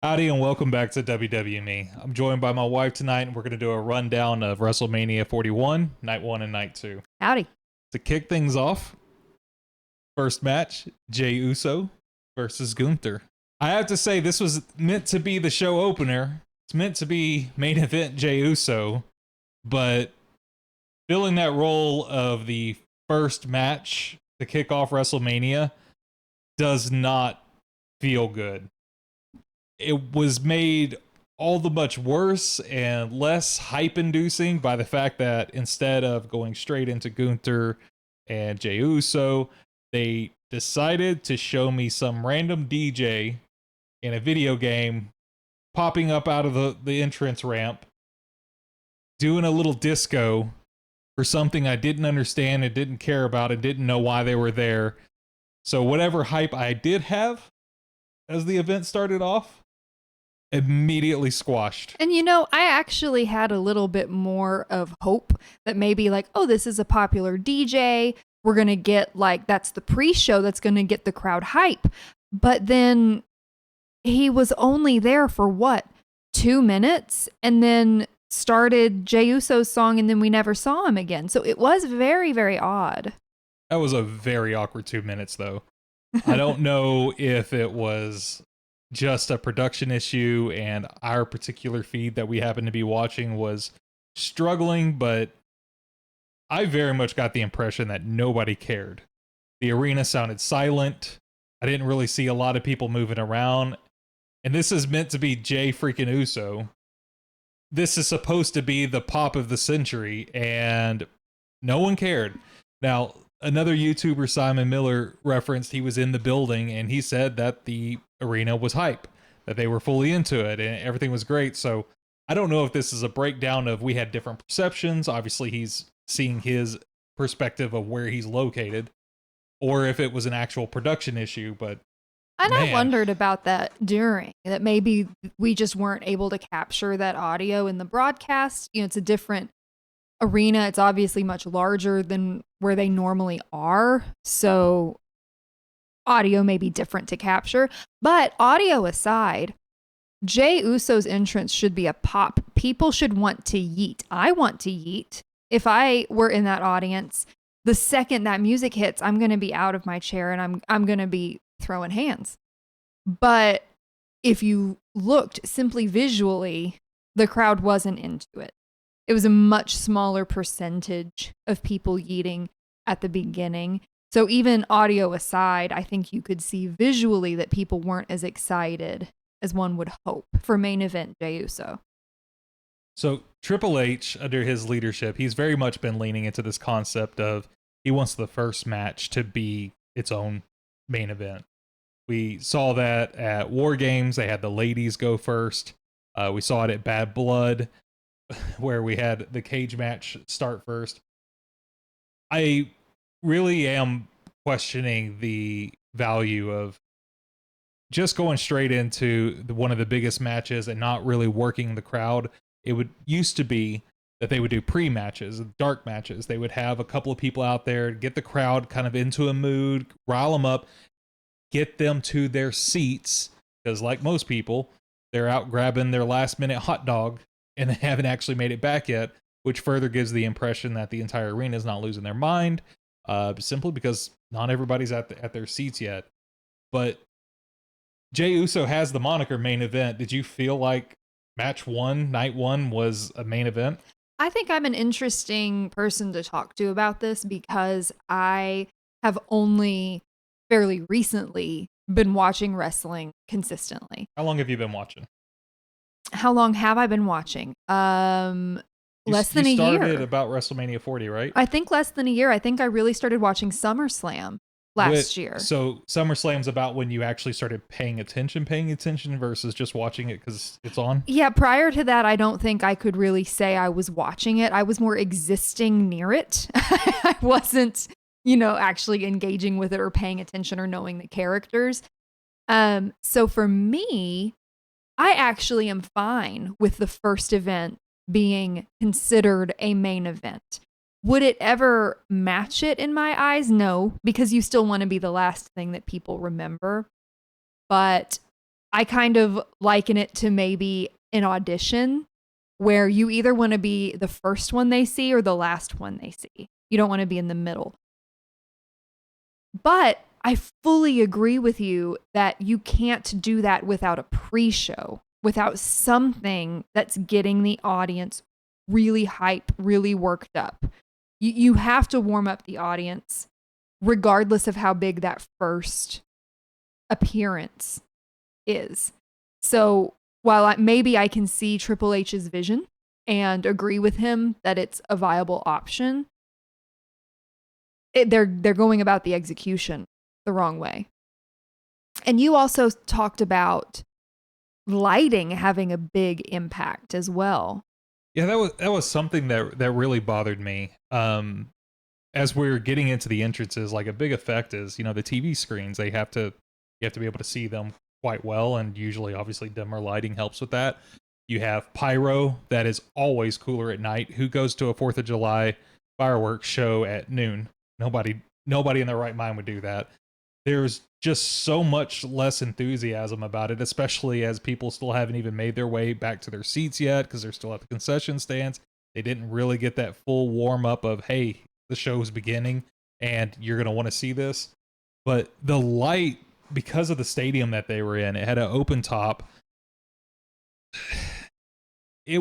Howdy and welcome back to WWE. I'm joined by my wife tonight, and we're going to do a rundown of WrestleMania 41, Night 1 and Night 2. Howdy. To kick things off, first match, Jey Uso versus Gunther. I have to say, this was meant to be the show opener. It's meant to be main event Jey Uso, but filling that role of the first match to kick off WrestleMania does not feel good. It was made all the much worse and less hype inducing by the fact that instead of going straight into Gunther and Jey Uso, they decided to show me some random DJ in a video game popping up out of the entrance ramp, doing a little disco for something I didn't understand and didn't care about and didn't know why they were there. So whatever hype I did have as the event started off, immediately squashed. And I actually had a little bit more of hope that maybe oh, this is a popular DJ. We're going to get that's the pre-show that's going to get the crowd hype. But then he was only there for what, 2 minutes, and then started Jey Uso's song, and then we never saw him again. So it was very, very odd. That was a very awkward 2 minutes, though. I don't know if it was just a production issue and our particular feed that we happen to be watching was struggling, but I very much got the impression that nobody cared. The arena sounded silent. I didn't really see a lot of people moving around. And this is meant to be Jey freaking Uso. This is supposed to be the pop of the century, and no one cared. Now, another YouTuber, Simon Miller, referenced he was in the building and he said that the arena was hype, that they were fully into it and everything was great. So I don't know if this is a breakdown of we had different perceptions. Obviously, he's seeing his perspective of where he's located, or if it was an actual production issue. But And man, I wondered about that that maybe we just weren't able to capture that audio in the broadcast. It's a different arena. It's obviously much larger than where they normally are. So audio may be different to capture. But audio aside, Jey Uso's entrance should be a pop. People should want to yeet. I want to yeet. If I were in that audience, the second that music hits, I'm going to be out of my chair and I'm going to be throwing hands. But if you looked simply visually, the crowd wasn't into it. It was a much smaller percentage of people yeeting at the beginning. So even audio aside, I think you could see visually that people weren't as excited as one would hope for main event Jey Uso. So Triple H, under his leadership, he's very much been leaning into this concept of he wants the first match to be its own main event. We saw that at War Games. They had the ladies go first. We saw it at Bad Blood, where we had the cage match start first. I really am questioning the value of just going straight into one of the biggest matches and not really working the crowd. It would used to be that they would do pre-matches, dark matches. They would have a couple of people out there, get the crowd kind of into a mood, rile them up, get them to their seats, because like most people, they're out grabbing their last-minute hot dog and they haven't actually made it back yet, which further gives the impression that the entire arena is not losing their mind, simply because not everybody's at their seats yet. But Jey Uso has the moniker main event. Did you feel like match one, night one, was a main event? I think I'm an interesting person to talk to about this because I have only fairly recently been watching wrestling consistently. How long have you been watching? How long have I been watching? Less than a year. You started about WrestleMania 40, right? I think less than a year. I think I really started watching SummerSlam last year. So SummerSlam's about when you actually started paying attention versus just watching it because it's on? Yeah, prior to that, I don't think I could really say I was watching it. I was more existing near it. I wasn't, actually engaging with it or paying attention or knowing the characters. So for me, I actually am fine with the first event being considered a main event. Would it ever match it in my eyes? No, because you still want to be the last thing that people remember. But I kind of liken it to maybe an audition where you either want to be the first one they see or the last one they see. You don't want to be in the middle. But I fully agree with you that you can't do that without a pre-show, without something that's getting the audience really hype, really worked up. You have to warm up the audience regardless of how big that first appearance is. So while maybe I can see Triple H's vision and agree with him that it's a viable option, they're going about the execution the wrong way. And you also talked about lighting having a big impact as well. Yeah, that was something that really bothered me. As we're getting into the entrances, like a big effect is, the TV screens, you have to be able to see them quite well, and usually obviously dimmer lighting helps with that. You have pyro that is always cooler at night. Who goes to a 4th of July fireworks show at noon? Nobody in their right mind would do that. There's just so much less enthusiasm about it, especially as people still haven't even made their way back to their seats yet because they're still at the concession stands. They didn't really get that full warm up of, hey, the show's beginning and you're going to want to see this. But the light, because of the stadium that they were in, it had an open top. It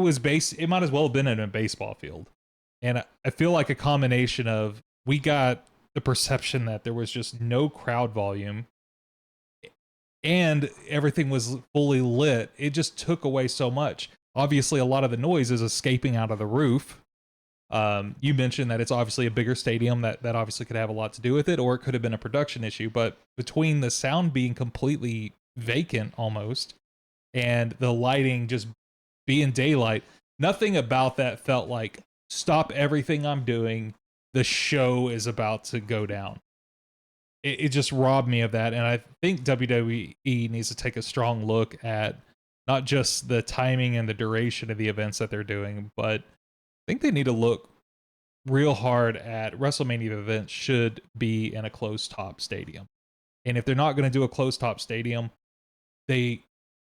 might as well have been in a baseball field. And I feel like a combination of, we got the perception that there was just no crowd volume and everything was fully lit. It just took away so much. Obviously, a lot of the noise is escaping out of the roof. You mentioned that it's obviously a bigger stadium that obviously could have a lot to do with it, or it could have been a production issue. But between the sound being completely vacant almost and the lighting just being daylight, nothing about that felt like, stop everything I'm doing. The show is about to go down. It just robbed me of that. And I think WWE needs to take a strong look at not just the timing and the duration of the events that they're doing, but I think they need to look real hard at WrestleMania events should be in a closed top stadium. And if they're not going to do a closed top stadium, they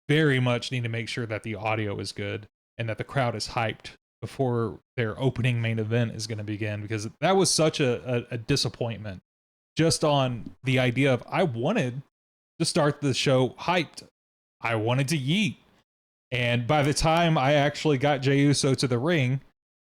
very much need to make sure that the audio is good and that the crowd is hyped before their opening main event is going to begin, because that was such a disappointment just on the idea of, I wanted to start the show hyped. I wanted to yeet. And by the time I actually got Jey Uso to the ring,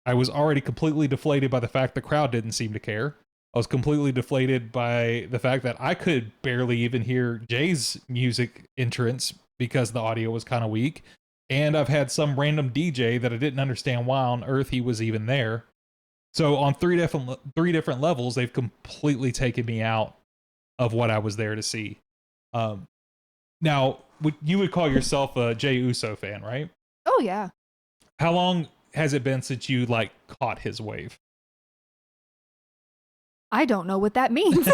I was already completely deflated by the fact the crowd didn't seem to care. I was completely deflated by the fact that I could barely even hear Jay's music entrance because the audio was kind of weak. And I've had some random DJ that I didn't understand why on earth he was even there. So on three different levels, they've completely taken me out of what I was there to see. Now, you would call yourself a Jey Uso fan, right? Oh, yeah. How long has it been since you caught his wave? I don't know what that means.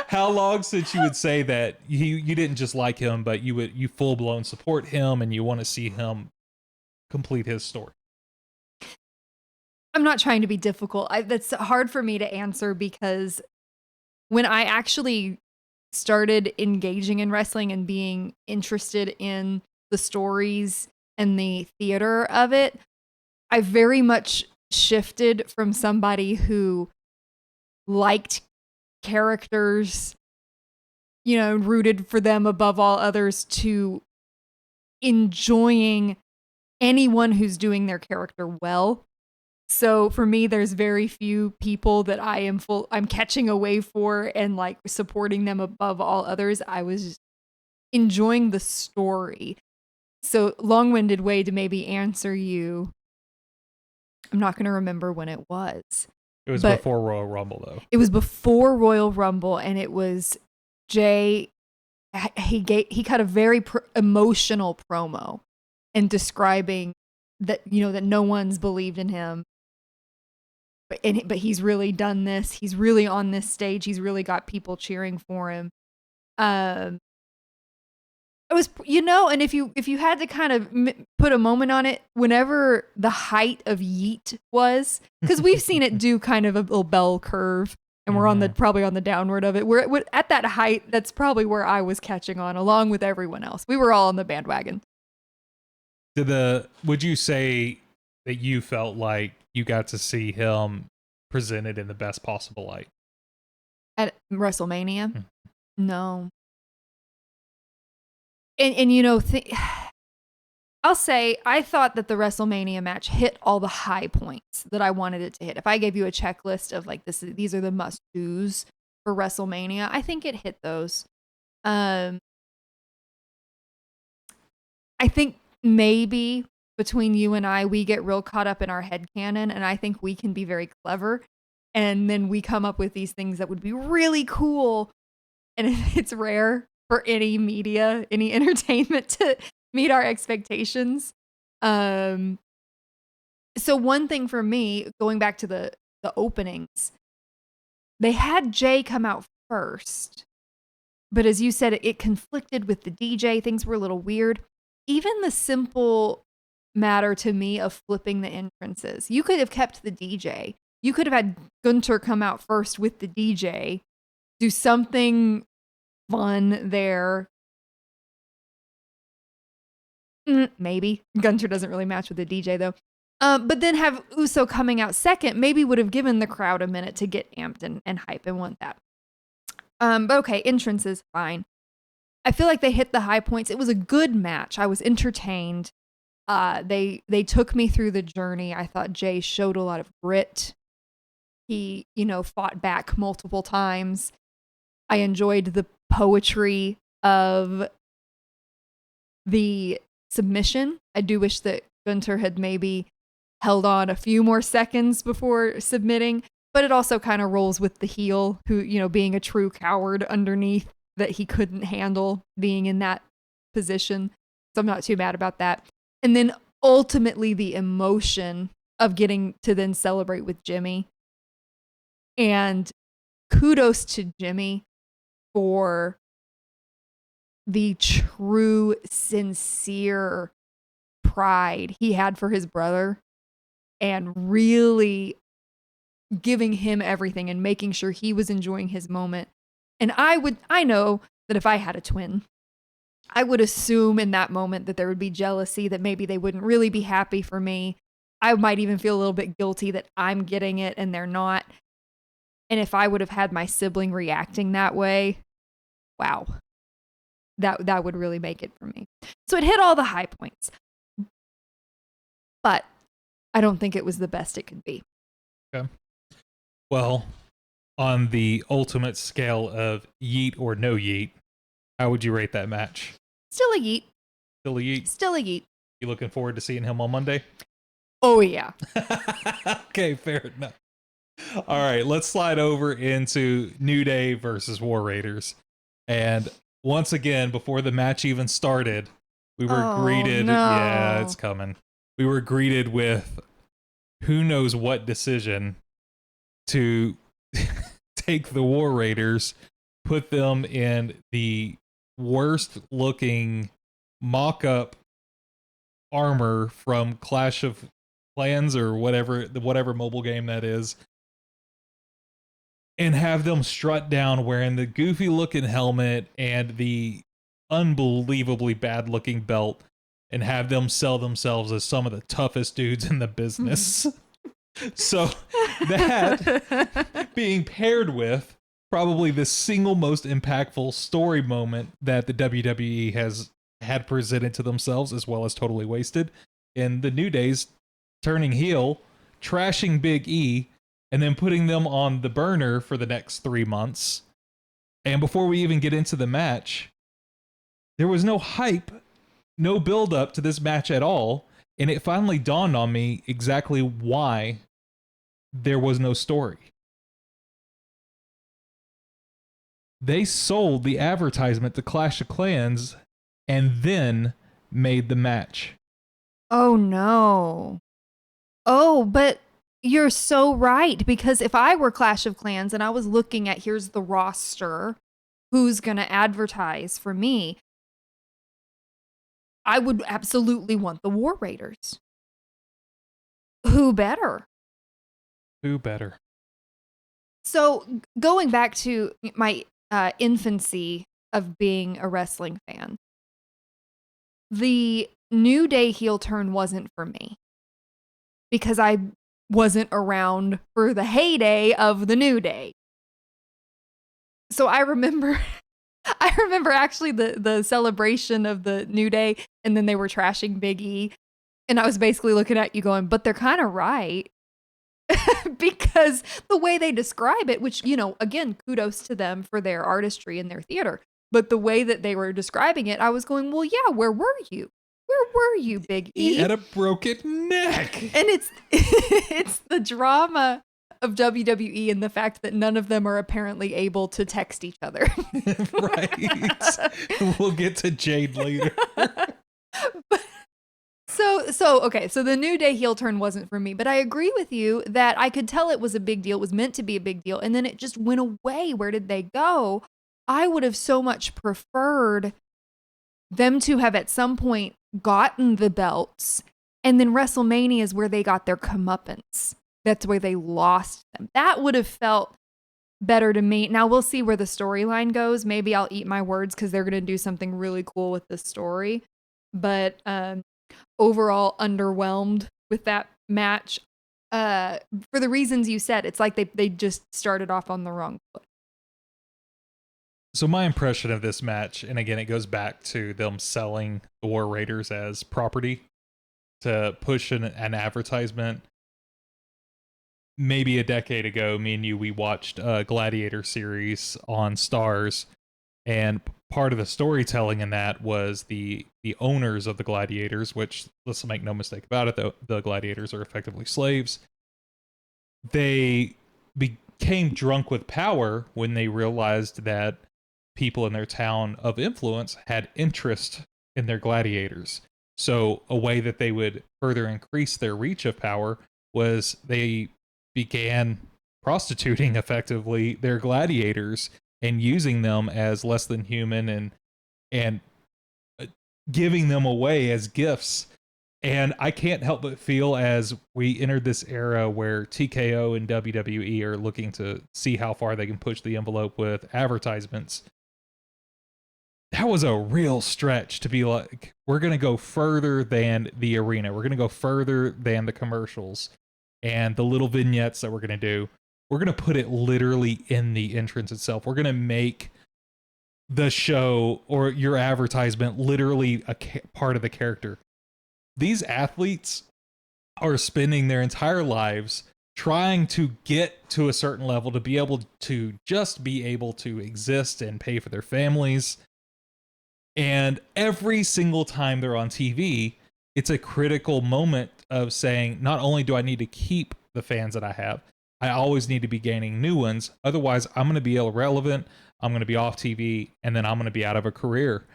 How long since you would say that you didn't just like him, but you full blown support him and you want to see him complete his story? I'm not trying to be difficult. That's hard for me to answer, because when I actually started engaging in wrestling and being interested in the stories and the theater of it, I very much shifted from somebody who liked characters, rooted for them above all others, to enjoying anyone who's doing their character well. So for me, there's very few people that I'm catching a wave for and supporting them above all others. I was just enjoying the story. So long-winded way to maybe answer you. I'm not going to remember when it was. It was before Royal Rumble, though. It was before Royal Rumble, and it was Jay. He cut a very emotional promo and describing that that no one's believed in him, but he's really done this. He's really on this stage. He's really got people cheering for him. It was, and if you had to kind of put a moment on it, whenever the height of Yeet was, because we've seen it do kind of a little bell curve and we're probably on the downward of it. We're at that height. That's probably where I was catching on, along with everyone else. We were all on the bandwagon. Would you say that you felt like you got to see him presented in the best possible light at WrestleMania? Mm-hmm. No. And I'll say I thought that the WrestleMania match hit all the high points that I wanted it to hit. If I gave you a checklist of like these are the must-dos for WrestleMania, I think it hit those. I think maybe between you and I, we get real caught up in our headcanon, and I think we can be very clever. And then we come up with these things that would be really cool. And it's rare for any media, any entertainment to meet our expectations. So one thing for me, going back to the openings, they had Jay come out first. But as you said, it conflicted with the DJ. Things were a little weird. Even the simple matter to me of flipping the entrances. You could have kept the DJ. You could have had Gunter come out first with the DJ, do something fun there. Maybe. Gunter doesn't really match with the DJ though. But then have Uso coming out second maybe would have given the crowd a minute to get amped and hype and want that. But okay, entrances, fine. I feel like they hit the high points. It was a good match. I was entertained. They took me through the journey. I thought Jay showed a lot of grit. He, fought back multiple times. I enjoyed the poetry of the submission. I do wish that Gunter had maybe held on a few more seconds before submitting, but it also kind of rolls with the heel who, being a true coward underneath that he couldn't handle being in that position. So I'm not too mad about that. And then ultimately the emotion of getting to then celebrate with Jimmy. And kudos to Jimmy for the true, sincere pride he had for his brother and really giving him everything and making sure he was enjoying his moment. And I know that if I had a twin, I would assume in that moment that there would be jealousy, that maybe they wouldn't really be happy for me. I might even feel a little bit guilty that I'm getting it and they're not. And if I would have had my sibling reacting that way, wow, that would really make it for me. So it hit all the high points. But I don't think it was the best it could be. Okay. Well, on the ultimate scale of yeet or no yeet, how would you rate that match? Still a yeet. Still a yeet? Still a yeet. You looking forward to seeing him on Monday? Oh, yeah. Okay, fair enough. All right, let's slide over into New Day versus War Raiders. And once again, before the match even started, we were greeted. No. Yeah, it's coming. We were greeted with who knows what decision to take the War Raiders, put them in the worst looking mock-up armor from Clash of Clans or whatever mobile game that is, and have them strut down wearing the goofy looking helmet and the unbelievably bad looking belt, and have them sell themselves as some of the toughest dudes in the business. So that being paired with probably the single most impactful story moment that the WWE has had presented to themselves, as well as totally wasted, in the New Day's turning heel, trashing Big E, and then putting them on the burner for the next 3 months. And before we even get into the match, there was no hype, no build up to this match at all. And it finally dawned on me exactly why there was no story. They sold the advertisement to Clash of Clans and then made the match. Oh, no. Oh, but you're so right. Because if I were Clash of Clans and I was looking at here's the roster, who's going to advertise for me, I would absolutely want the War Raiders. Who better? Who better? So going back to my infancy of being a wrestling fan, the New Day heel turn wasn't for me because I wasn't around for the heyday of the New Day. So I remember actually the celebration of the New Day, and then they were trashing Big E, and I was basically looking at you going, but they're kind of right. Because the way they describe it, which, again, kudos to them for their artistry and their theater, but the way that they were describing it, I was going, well, yeah, where were you? Where were you, Big E? He had a broken neck. And it's the drama of WWE and the fact that none of them are apparently able to text each other. Right. We'll get to Jade later. So the New Day heel turn wasn't for me, but I agree with you that I could tell it was a big deal. It was meant to be a big deal. And then it just went away. Where did they go? I would have so much preferred them to have at some point gotten the belts. And then WrestleMania is where they got their comeuppance. That's where they lost them. That would have felt better to me. Now we'll see where the storyline goes. Maybe I'll eat my words because they're going to do something really cool with this story. But overall underwhelmed with that match for the reasons you said. It's like they just started off on the wrong foot. So my impression of this match, and again, it goes back to them selling the War Raiders as property to push an advertisement. Maybe a decade ago, me and you, we watched a Gladiator series on Stars, and part of the storytelling in that was the owners of the Gladiators, which, let's make no mistake about it, the Gladiators are effectively slaves. They became drunk with power when they realized that people in their town of influence had interest in their gladiators. So a way that they would further increase their reach of power was they began prostituting effectively their gladiators and using them as less than human and giving them away as gifts. And I can't help but feel, as we entered this era where TKO and WWE are looking to see how far they can push the envelope with advertisements, that was a real stretch to be like, we're going to go further than the arena. We're going to go further than the commercials and the little vignettes that we're going to do. We're going to put it literally in the entrance itself. We're going to make the show or your advertisement literally a part of the character. These athletes are spending their entire lives trying to get to a certain level to be able to just be able to exist and pay for their families. And every single time they're on TV, it's a critical moment of saying, not only do I need to keep the fans that I have, I always need to be gaining new ones. Otherwise, I'm going to be irrelevant. I'm going to be off TV, and then I'm going to be out of a career.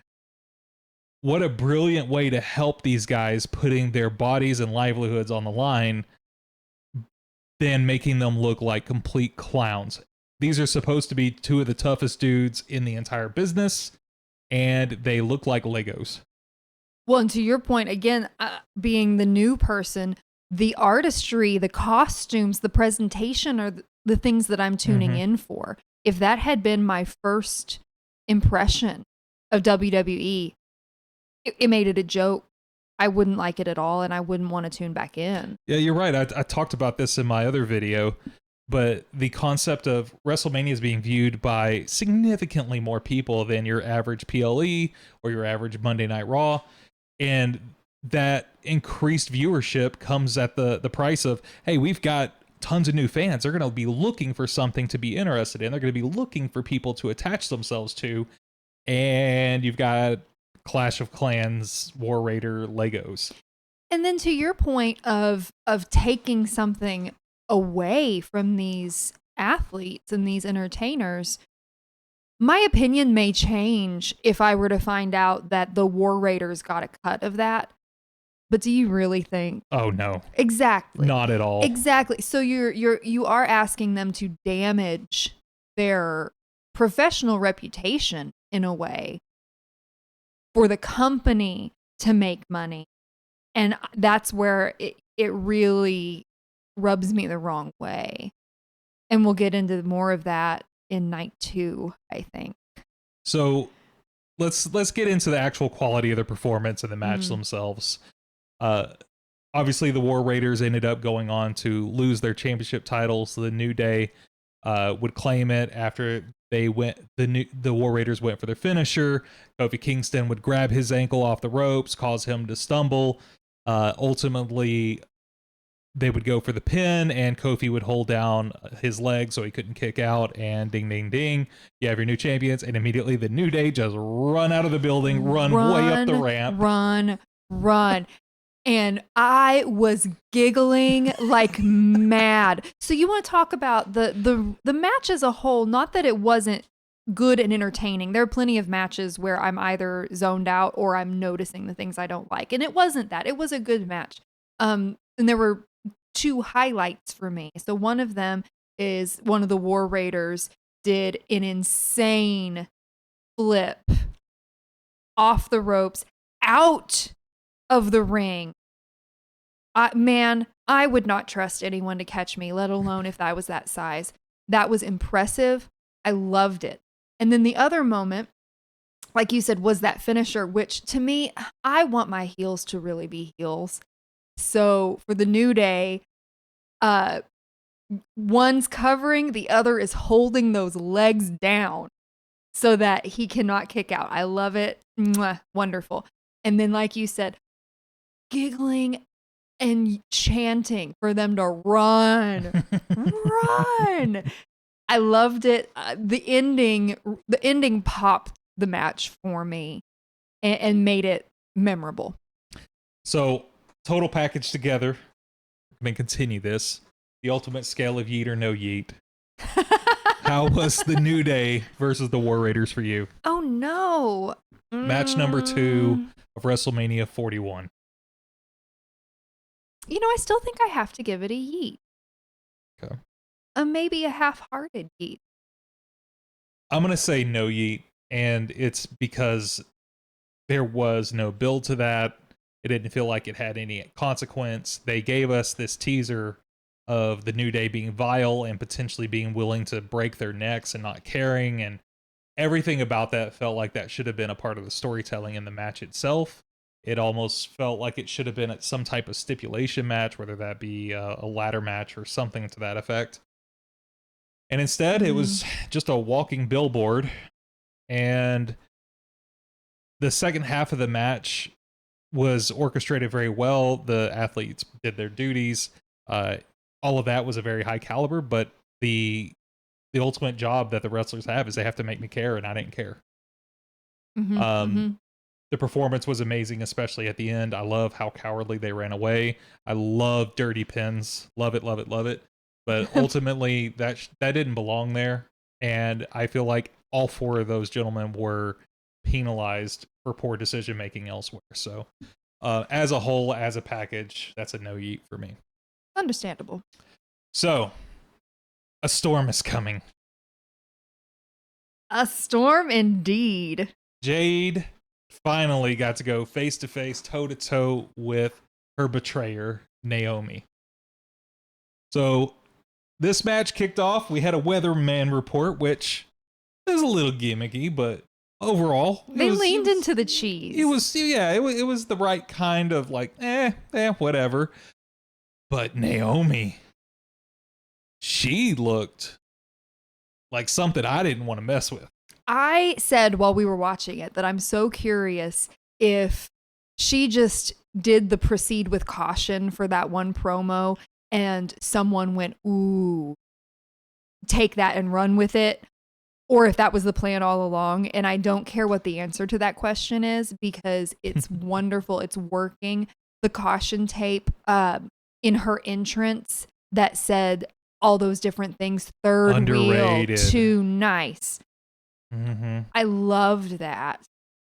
What a brilliant way to help these guys putting their bodies and livelihoods on the line than making them look like complete clowns. These are supposed to be two of the toughest dudes in the entire business, and they look like Legos. Well, and to your point, again, being the new person, the artistry, the costumes, the presentation are the things that I'm tuning in for. If that had been my first impression of WWE, it made it a joke. I wouldn't like it at all, and I wouldn't want to tune back in. Yeah, you're right. I talked about this in my other video, but the concept of WrestleMania is being viewed by significantly more people than your average PLE or your average Monday Night Raw. And that increased viewership comes at the price of, hey, we've got tons of new fans. They're going to be looking for something to be interested in. They're going to be looking for people to attach themselves to. And you've got Clash of Clans, War Raider, Legos. And then to your point of taking something away from these athletes and these entertainers, my opinion may change if I were to find out that the War Raiders got a cut of that. But do you really think? Oh no. Exactly. Not at all. Exactly. So you are asking them to damage their professional reputation in a way for the company to make money. And that's where it really rubs me the wrong way. And we'll get into more of that in night 2, I think. So let's get into the actual quality of the performance and the match themselves. Obviously, the War Raiders ended up going on to lose their championship titles. So the New Day would claim it after they went. The War Raiders went for their finisher. Kofi Kingston would grab his ankle off the ropes, cause him to stumble. Ultimately, they would go for the pin, and Kofi would hold down his leg so he couldn't kick out, and ding, ding, ding. You have your new champions, and immediately the New Day just run out of the building, run way up the ramp. Run. And I was giggling like mad. So you want to talk about the match as a whole, not that it wasn't good and entertaining. There are plenty of matches where I'm either zoned out or I'm noticing the things I don't like. And it wasn't that. It was a good match. And there were 2 highlights for me. So one of them is one of the War Raiders did an insane flip off the ropes out of the ring. Man, I would not trust anyone to catch me, let alone if I was that size. That was impressive. I loved it. And then the other moment, like you said, was that finisher, which to me, I want my heels to really be heels. So for the New Day, one's covering, the other is holding those legs down so that he cannot kick out. I love it. Mwah, wonderful. And then, like you said, giggling and chanting for them to run. I loved it. The ending popped the match for me and made it memorable. So, total package together. I'm going to continue this. The ultimate scale of yeet or no yeet. How was the New Day versus the War Raiders for you? Oh, no. Match number 2 of WrestleMania 41. I still think I have to give it a yeet. Okay. Maybe a half-hearted yeet. I'm going to say no yeet, and it's because there was no build to that. It didn't feel like it had any consequence. They gave us this teaser of the New Day being vile and potentially being willing to break their necks and not caring, and everything about that felt like that should have been a part of the storytelling in the match itself. It almost felt like it should have been at some type of stipulation match, whether that be a ladder match or something to that effect. And instead, it was just a walking billboard. And the second half of the match was orchestrated very well. The athletes did their duties. All of that was a very high caliber, but the ultimate job that the wrestlers have is they have to make me care, and I didn't care. The performance was amazing, especially at the end. I love how cowardly they ran away. I love dirty pins. Love it, love it, love it. But ultimately, that didn't belong there. And I feel like all 4 of those gentlemen were penalized for poor decision making elsewhere. So, as a whole, as a package, that's a no yeet for me. Understandable. So, a storm is coming. A storm indeed. Jade finally got to go face to face, toe to toe with her betrayer, Naomi. So this match kicked off. We had a weatherman report, which is a little gimmicky, but overall, they leaned into the cheese. It was the right kind of like, whatever. But Naomi, she looked like something I didn't want to mess with. I said while we were watching it that I'm so curious if she just did the proceed with caution for that one promo and someone went, ooh, take that and run with it, or if that was the plan all along. And I don't care what the answer to that question is because it's wonderful. It's working. The caution tape in her entrance that said all those different things, third Underrated. wheel, too nice. I loved that.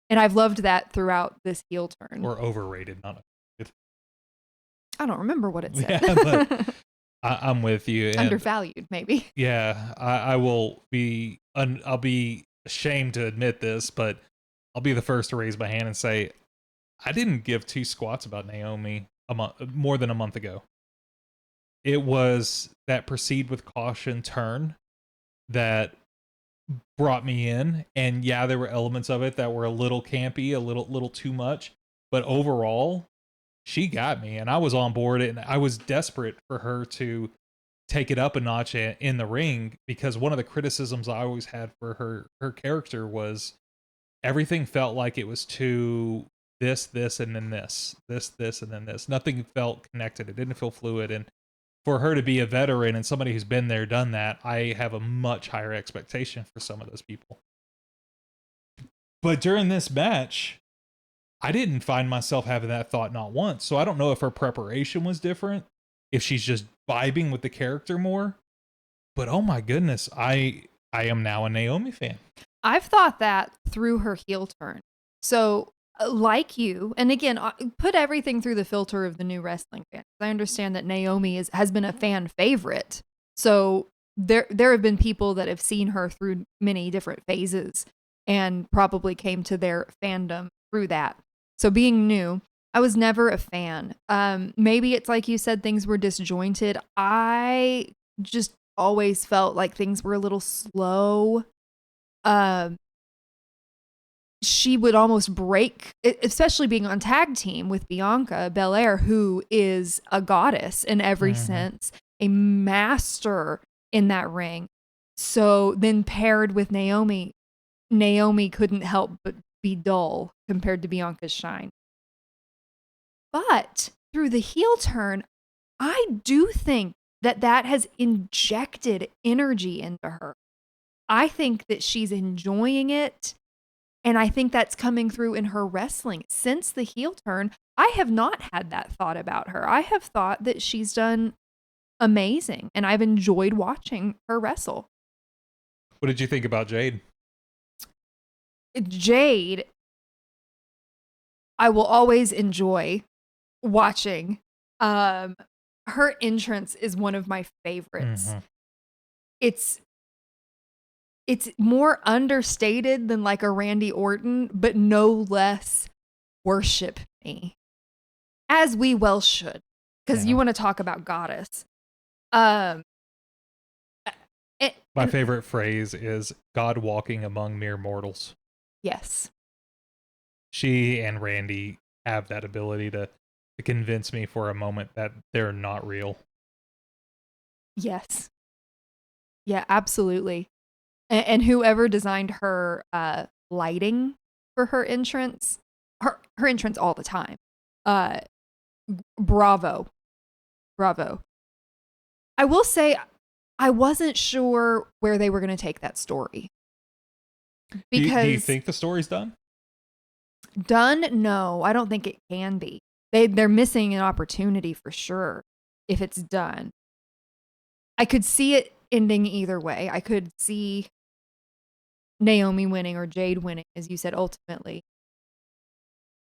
And I've loved that throughout this heel turn. Or overrated, not I don't remember what it said. Yeah, but I'm with you. And undervalued, maybe. Yeah, I will be. I'll be ashamed to admit this, but I'll be the first to raise my hand and say I didn't give 2 squats about Naomi more than a month ago. it was that proceed with caution turn that brought me in. And yeah, there were elements of it that were a little campy, a little too much, but overall she got me and I was on board and I was desperate for her to take it up a notch in the ring, because one of the criticisms I always had for her character was everything felt like it was too this and then this and then this. Nothing felt connected. It didn't feel fluid. And for her to be a veteran and somebody who's been there, done that, I have a much higher expectation for some of those people. But during this match, I didn't find myself having that thought not once. So I don't know if her preparation was different, if she's just vibing with the character more. But oh my goodness, I am now a Naomi fan. I've thought that through her heel turn. So, like you, and again, put everything through the filter of the new wrestling fan. I understand that Naomi has been a fan favorite. So there have been people that have seen her through many different phases and probably came to their fandom through that. So being new, I was never a fan. Maybe it's like you said, things were disjointed. I just always felt like things were a little slow. She would almost break, especially being on tag team with Bianca Belair, who is a goddess in every sense, a master in that ring. So then paired with Naomi couldn't help but be dull compared to Bianca's shine. But through the heel turn, I do think that has injected energy into her. I think that she's enjoying it. And I think that's coming through in her wrestling. Since the heel turn, I have not had that thought about her. I have thought that she's done amazing. And I've enjoyed watching her wrestle. What did you think about Jade? Jade, I will always enjoy watching. Her entrance is one of my favorites. It's more understated than like a Randy Orton, but no less worship me, as we well should, because you want to talk about goddess. My favorite phrase is God walking among mere mortals. Yes. She and Randy have that ability to convince me for a moment that they're not real. Yes. Yeah, absolutely. And whoever designed her lighting for her entrance, her entrance all the time, bravo. I will say, I wasn't sure where they were going to take that story. Because do you think the story's done? Done? No, I don't think it can be. They're missing an opportunity for sure if it's done. I could see it ending either way. I could see Naomi winning or Jade winning, as you said. Ultimately,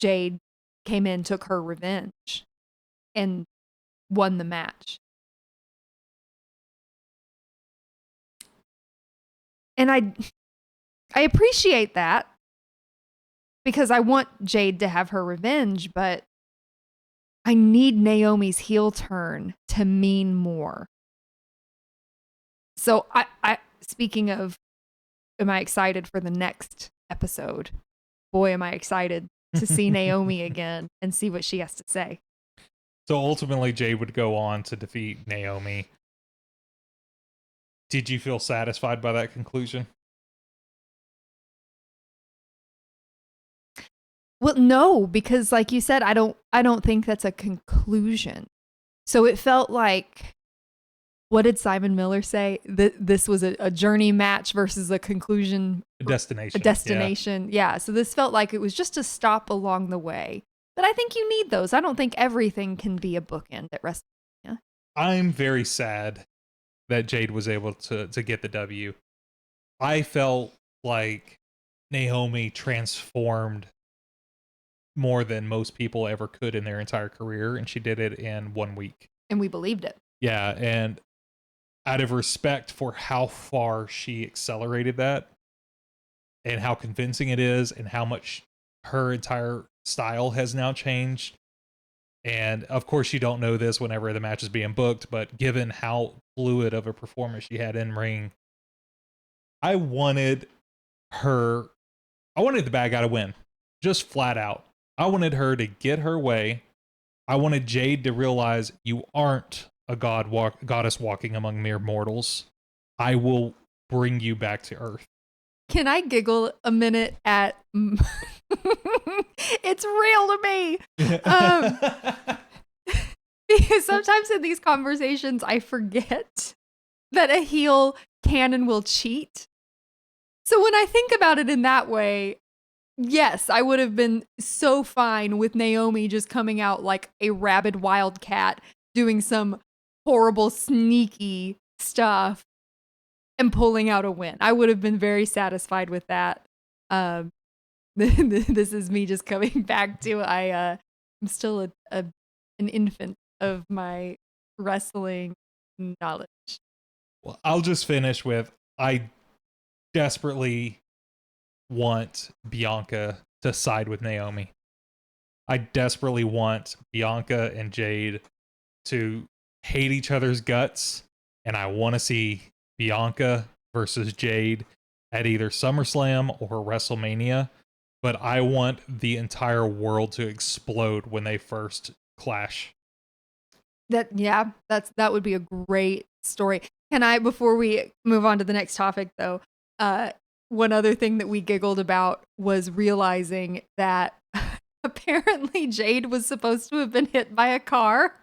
Jade came in, took her revenge, and won the match. And I appreciate that, because I want Jade to have her revenge, but I need Naomi's heel turn to mean more. So I speaking of, am I excited for the next episode? Boy, am I excited to see Naomi again and see what she has to say. So ultimately, Jade would go on to defeat Naomi. Did you feel satisfied by that conclusion? Well, no, because like you said, I don't think that's a conclusion. So it felt like, what did Simon Miller say? This was a journey match versus a conclusion. A destination. A destination. Yeah. So this felt like it was just a stop along the way. But I think you need those. I don't think everything can be a bookend at WrestleMania. I'm very sad that Jade was able to get the W. I felt like Naomi transformed more than most people ever could in their entire career, and she did it in 1 week. And we believed it. Yeah, and out of respect for how far she accelerated that and how convincing it is and how much her entire style has now changed, And of course, you don't know this whenever the match is being booked, but given how fluid of a performance she had in ring, I wanted her, I wanted the bad guy to win, just flat out. I wanted her to get her way. I wanted Jade to realize you aren't a goddess walking among mere mortals. I will bring you back to Earth. Can I giggle a minute at it's real to me? Because sometimes in these conversations, I forget that a heel can and will cheat. So when I think about it in that way, yes, I would have been so fine with Naomi just coming out like a rabid wildcat doing some horrible, sneaky stuff and pulling out a win. I would have been very satisfied with that. This is me just coming back to I'm still an infant of my wrestling knowledge. Well, I'll just finish with I desperately want Bianca to side with Naomi. I desperately want Bianca and Jade to hate each other's guts, and I want to see Bianca versus Jade at either SummerSlam or WrestleMania, but I want the entire world to explode when they first clash. That would be a great story. Can I, before we move on to the next topic though, one other thing that we giggled about was realizing that apparently Jade was supposed to have been hit by a car.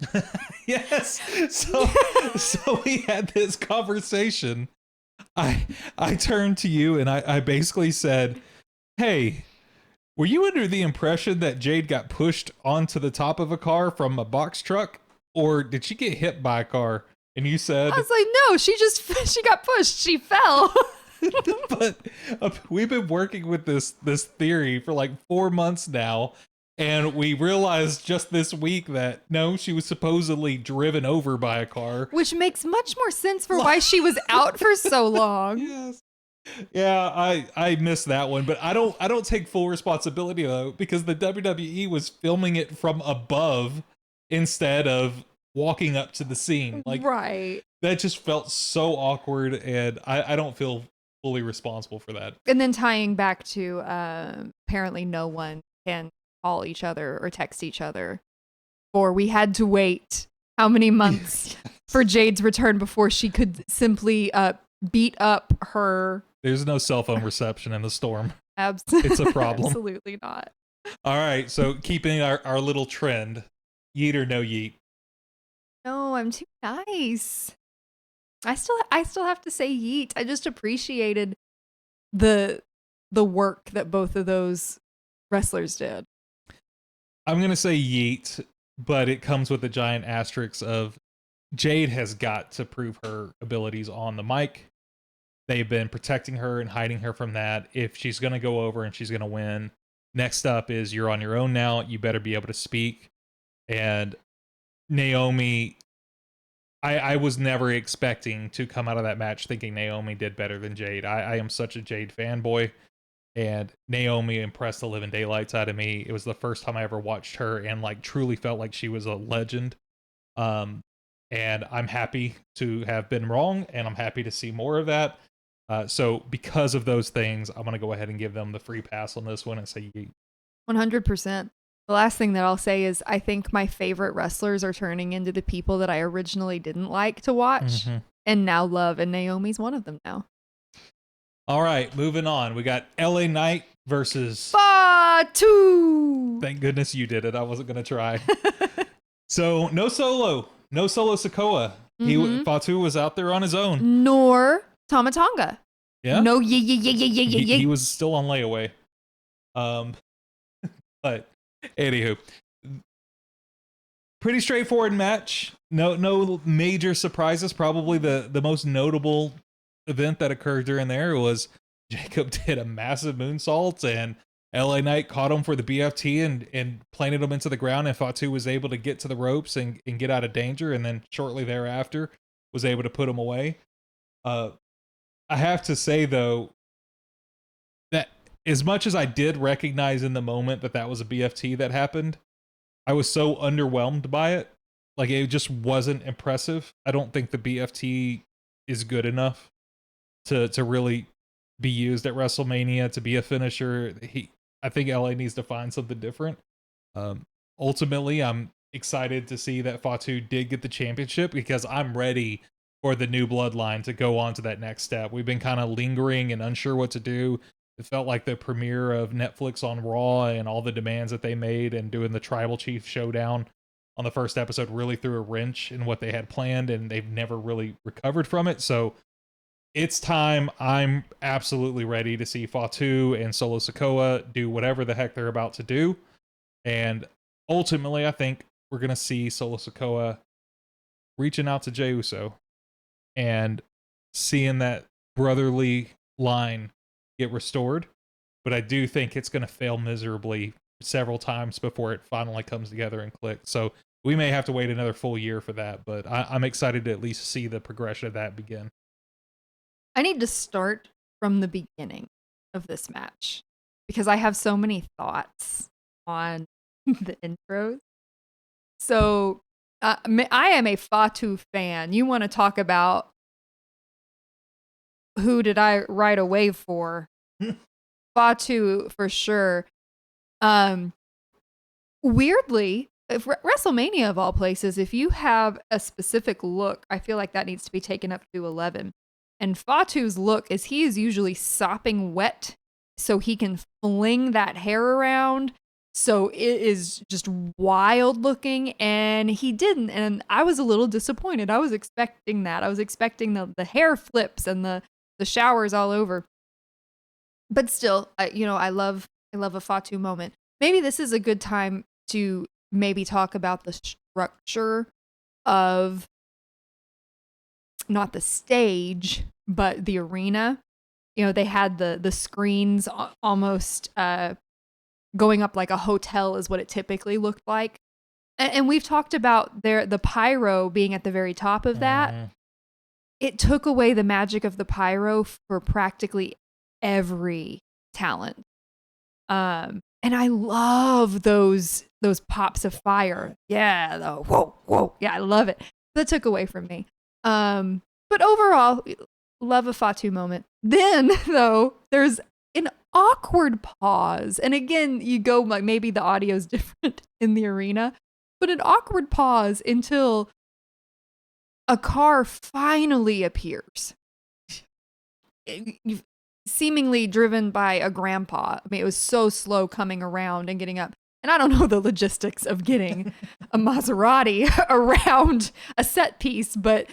Yes. So we had this conversation. I turned to you and I basically said, "Hey, were you under the impression that Jade got pushed onto the top of a car from a box truck, or did she get hit by a car?" And you said, I was like, "No, she got pushed. She fell." But we've been working with this theory for like 4 months now, and we realized just this week that no, she was supposedly driven over by a car, which makes much more sense for why she was out for so long. Yes. Yeah, I missed that one, but I don't take full responsibility though, because the WWE was filming it from above instead of walking up to the scene. Like, right. That just felt so awkward, and I don't feel fully responsible for that. And then tying back to apparently no one can call each other or text each other, or we had to wait how many months for Jade's return before she could simply beat up her. There's no cell phone reception in the storm. It's a problem. Absolutely not. All right, so keeping our little trend, yeet or no yeet? No, I'm too nice. I still have to say yeet. I just appreciated the work that both of those wrestlers did. I'm gonna say yeet, but it comes with a giant asterisk of Jade has got to prove her abilities on the mic. They've been protecting her and hiding her from that. If she's gonna go over and she's gonna win, next up is you're on your own now. You better be able to speak. And Naomi, I was never expecting to come out of that match thinking Naomi did better than Jade. I am such a Jade fanboy, and Naomi impressed the living daylights out of me. It was the first time I ever watched her and like truly felt like she was a legend. And I'm happy to have been wrong, and I'm happy to see more of that. So because of those things, I'm going to go ahead and give them the free pass on this one and say yeet. 100%. The last thing that I'll say is I think my favorite wrestlers are turning into the people that I originally didn't like to watch and now love, and Naomi's one of them now. All right, moving on. We got LA Knight versus Fatu. Thank goodness you did it. I wasn't going to try. So no Solo Sikoa. Fatu was out there on his own. Nor Tama Tonga. Yeah. No, He was still on layaway. But anywho, pretty straightforward match. No major surprises. Probably the most notable event that occurred during there was Jacob did a massive moonsault and LA Knight caught him for the BFT and planted him into the ground, and Fatu was able to get to the ropes and get out of danger, and then shortly thereafter was able to put him away. I have to say though that as much as I did recognize in the moment that was a BFT that happened, I was so underwhelmed by it. Like, it just wasn't impressive. I don't think the BFT is good enough to really be used at WrestleMania to be a finisher. I think LA needs to find something different. Um, Ultimately, I'm excited to see that Fatu did get the championship because I'm ready for the new bloodline to go on to that next step. We've been kind of lingering and unsure what to do. It felt like the premiere of Netflix on Raw and all the demands that they made and doing the Tribal Chief showdown on the first episode really threw a wrench in what they had planned, and they've never really recovered from it. So it's time. I'm absolutely ready to see Fatu and Solo Sikoa do whatever the heck they're about to do. And ultimately, I think we're going to see Solo Sikoa reaching out to Jey Uso and seeing that brotherly line get restored. But I do think it's going to fail miserably several times before it finally comes together and clicks. So we may have to wait another full year for that, but I'm excited to at least see the progression of that begin. I need to start from the beginning of this match because I have so many thoughts on the intros. So I am a Fatu fan. You want to talk about who did I write a wave for? Fatu for sure. Weirdly, if WrestleMania of all places, if you have a specific look, I feel like that needs to be taken up to 11. And Fatu's look is he is usually sopping wet so he can fling that hair around. So it is just wild looking, and he didn't. And I was a little disappointed. I was expecting that. I was expecting the hair flips and the showers all over. But still, I love a Fatu moment. Maybe this is a good time to maybe talk about the structure of not the stage, but the arena. They had the screens almost going up like a hotel is what it typically looked like. And we've talked about the pyro being at the very top of that. It took away the magic of the pyro for practically every talent. And I love those pops of fire. Yeah, the whoa, whoa. Yeah, I love it. That took away from me. But overall, love a Fatu moment. Then, though, there's an awkward pause. And again, you go like maybe the audio's different in the arena, but an awkward pause until a car finally appears. Seemingly driven by a grandpa. I mean, it was so slow coming around and getting up. And I don't know the logistics of getting a Maserati around a set piece, but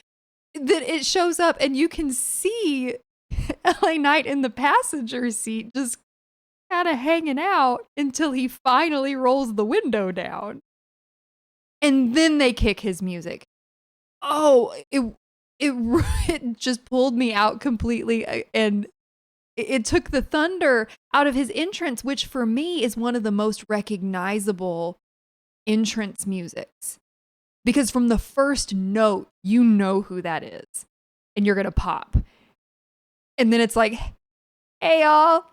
that it shows up and you can see LA Knight in the passenger seat just kind of hanging out until he finally rolls the window down. And then they kick his music. Oh, it just pulled me out completely, and it took the thunder out of his entrance, which for me is one of the most recognizable entrance musics. Because from the first note, you know who that is. And you're going to pop. And then it's like, hey, y'all,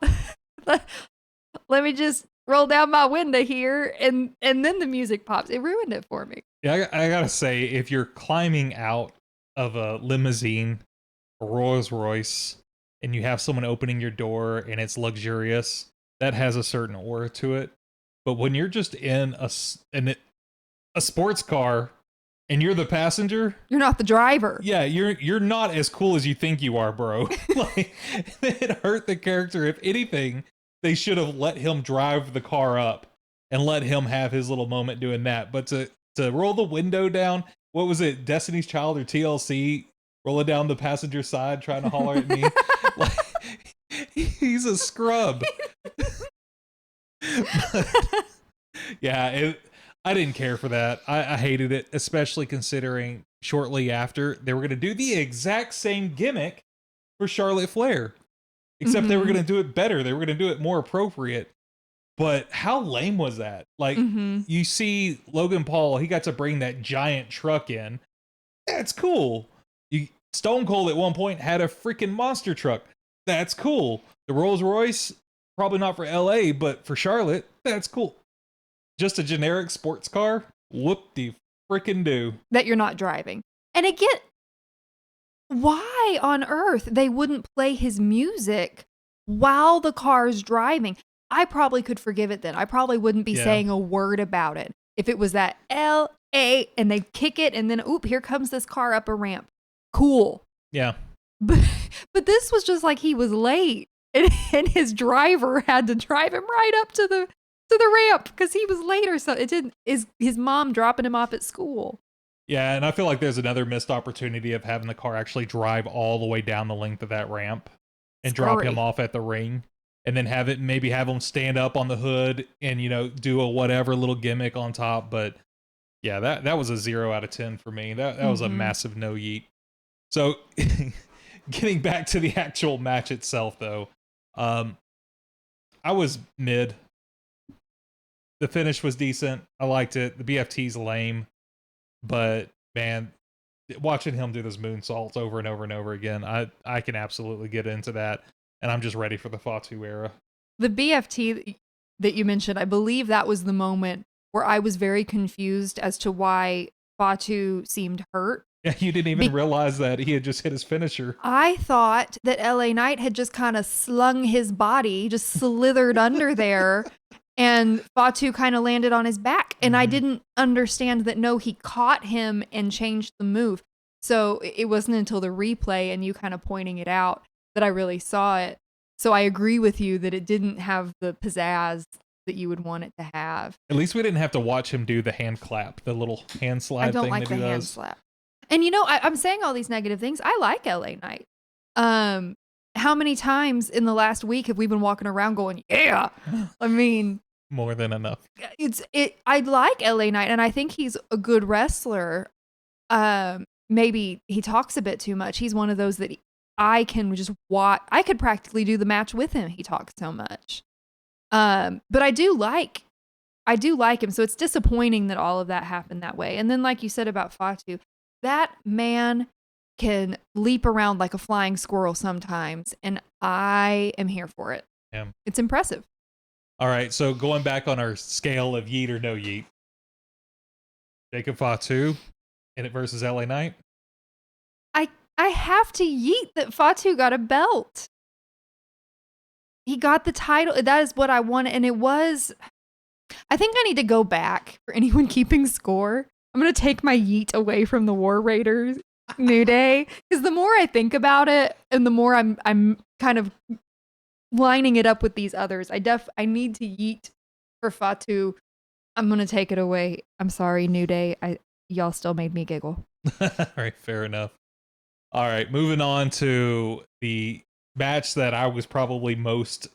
let me just roll down my window here. And then the music pops. It ruined it for me. Yeah, I got to say, if you're climbing out of a limousine, a Rolls Royce, and you have someone opening your door and it's luxurious, that has a certain aura to it. But when you're just in a sports car and you're the passenger, you're not the driver. Yeah, you're not as cool as you think you are, bro. Like, it hurt the character. If anything, they should have let him drive the car up and let him have his little moment doing that. But to roll the window down, what was it, Destiny's Child or TLC, rolling down the passenger side trying to holler at me? Like, he's a scrub. But, yeah, I didn't care for that. I hated it, especially considering shortly after they were going to do the exact same gimmick for Charlotte Flair, except they were going to do it better. They were going to do it more appropriate. But how lame was that? Like, you see Logan Paul, he got to bring that giant truck in. That's cool. Stone Cold at one point had a freaking monster truck. That's cool. The Rolls Royce, probably not for LA, but for Charlotte, that's cool. just a generic sports car, whoop de freaking do. that you're not driving. And again, why on earth they wouldn't play his music while the car's driving? I probably could forgive it then. I probably wouldn't be saying a word about it if it was that LA and they kick it and then, oop, here comes this car up a ramp. Cool. Yeah. But this was just like he was late and his driver had to drive him right up to the ramp because he was late or so. It didn't is his mom dropping him off at school. Yeah, and I feel like there's another missed opportunity of having the car actually drive all the way down the length of that ramp and drop him off at the ring, and then have him stand up on the hood and, you know, do a whatever little gimmick on top. But yeah, that was a 0 out of 10 for me. That was a massive no yeet. So getting back to the actual match itself, though, I was mid. The finish was decent. I liked it. The BFT's lame. But, man, watching him do those moonsaults over and over and over again, I can absolutely get into that. And I'm just ready for the Fatu era. The BFT that you mentioned, I believe that was the moment where I was very confused as to why Fatu seemed hurt. Yeah, you didn't even realize that he had just hit his finisher. I thought that LA Knight had just kind of slung his body, just slithered under there, and Fatu kind of landed on his back. And I didn't understand that, no, he caught him and changed the move. So it wasn't until the replay and you kind of pointing it out that I really saw it. So I agree with you that it didn't have the pizzazz that you would want it to have. At least we didn't have to watch him do the hand clap, the little hand slide thing. I don't like that the he hand does. slap. And, you know, I'm saying all these negative things. I like LA Knight. How many times in the last week have we been walking around going, yeah? I mean, more than enough. I like LA Knight, and I think he's a good wrestler. Maybe he talks a bit too much. He's one of those that I can just watch. I could practically do the match with him. He talks so much. But I do like him. So it's disappointing that all of that happened that way. And then, like you said about Fatu, that man can leap around like a flying squirrel sometimes, and I am here for it. Yeah. It's impressive. All right, so going back on our scale of yeet or no yeet, Jacob Fatu in it versus LA Knight. I have to yeet that Fatu got a belt. He got the title. That is what I wanted, and it was. I think I need to go back for anyone keeping score. I'm going to take my yeet away from the War Raiders New Day, because the more I think about it and the more I'm kind of lining it up with these others, I need to yeet for Fatu. I'm going to take it away. I'm sorry, New Day. Y'all still made me giggle. All right, fair enough. All right, moving on to the match that I was probably most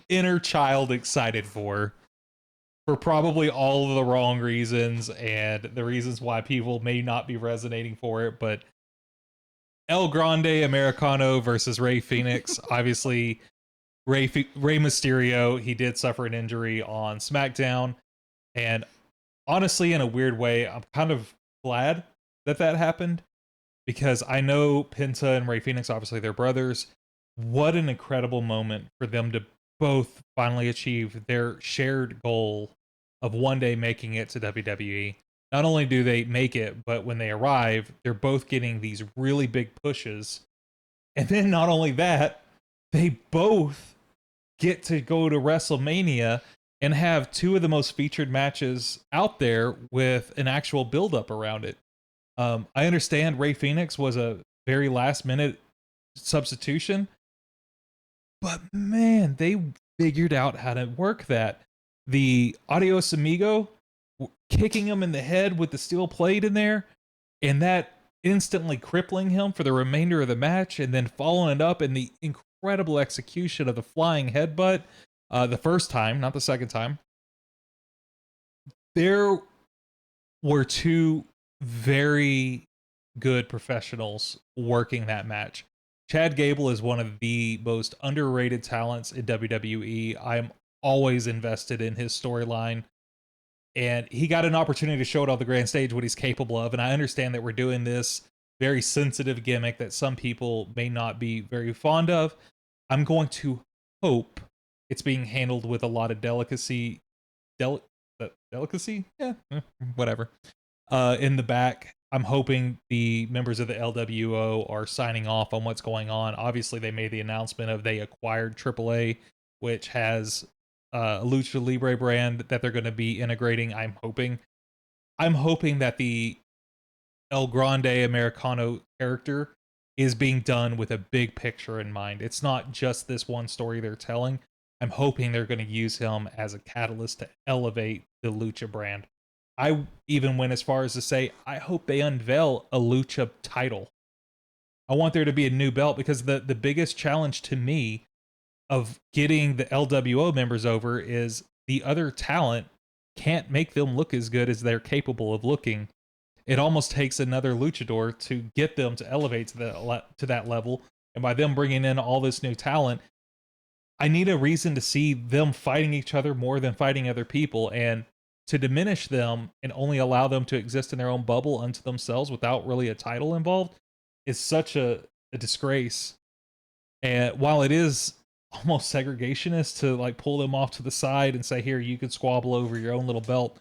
inner child excited for probably all of the wrong reasons and the reasons why people may not be resonating for it. But El Grande Americano versus Rey Fenix. Obviously, Rey Mysterio, he did suffer an injury on SmackDown. And honestly, in a weird way, I'm kind of glad that happened, because I know Penta and Rey Fenix, obviously they're brothers. What an incredible moment for them to both finally achieve their shared goal of one day making it to WWE. Not only do they make it, but when they arrive, they're both getting these really big pushes. And then not only that, they both get to go to WrestleMania and have two of the most featured matches out there with an actual build-up around it. I understand Rey Fenix was a very last-minute substitution, but man, they figured out how to work that. The Adios Amigo, kicking him in the head with the steel plate in there, and that instantly crippling him for the remainder of the match, and then following it up in the incredible execution of the flying headbutt the first time, not the second time. There were two very good professionals working that match. Chad Gable is one of the most underrated talents in WWE. I'm always invested in his storyline, and he got an opportunity to show it on the grand stage what he's capable of. And I understand that we're doing this very sensitive gimmick that some people may not be very fond of. I'm going to hope it's being handled with a lot of delicacy. that delicacy? Yeah, whatever. In the back, I'm hoping the members of the LWO are signing off on what's going on. Obviously, they made the announcement of they acquired AAA, which has a Lucha Libre brand that they're going to be integrating. I'm hoping that the El Grande Americano character is being done with a big picture in mind. It's not just this one story they're telling. I'm hoping they're going to use him as a catalyst to elevate the Lucha brand. I even went as far as to say, I hope they unveil a Lucha title. I want there to be a new belt because the biggest challenge to me of getting the LWO members over is the other talent can't make them look as good as they're capable of looking. It almost takes another luchador to get them to elevate to that level. And by them bringing in all this new talent, I need a reason to see them fighting each other more than fighting other people. And to diminish them and only allow them to exist in their own bubble unto themselves without really a title involved is such a disgrace. And while it is almost segregationist to like pull them off to the side and say, here, you can squabble over your own little belt,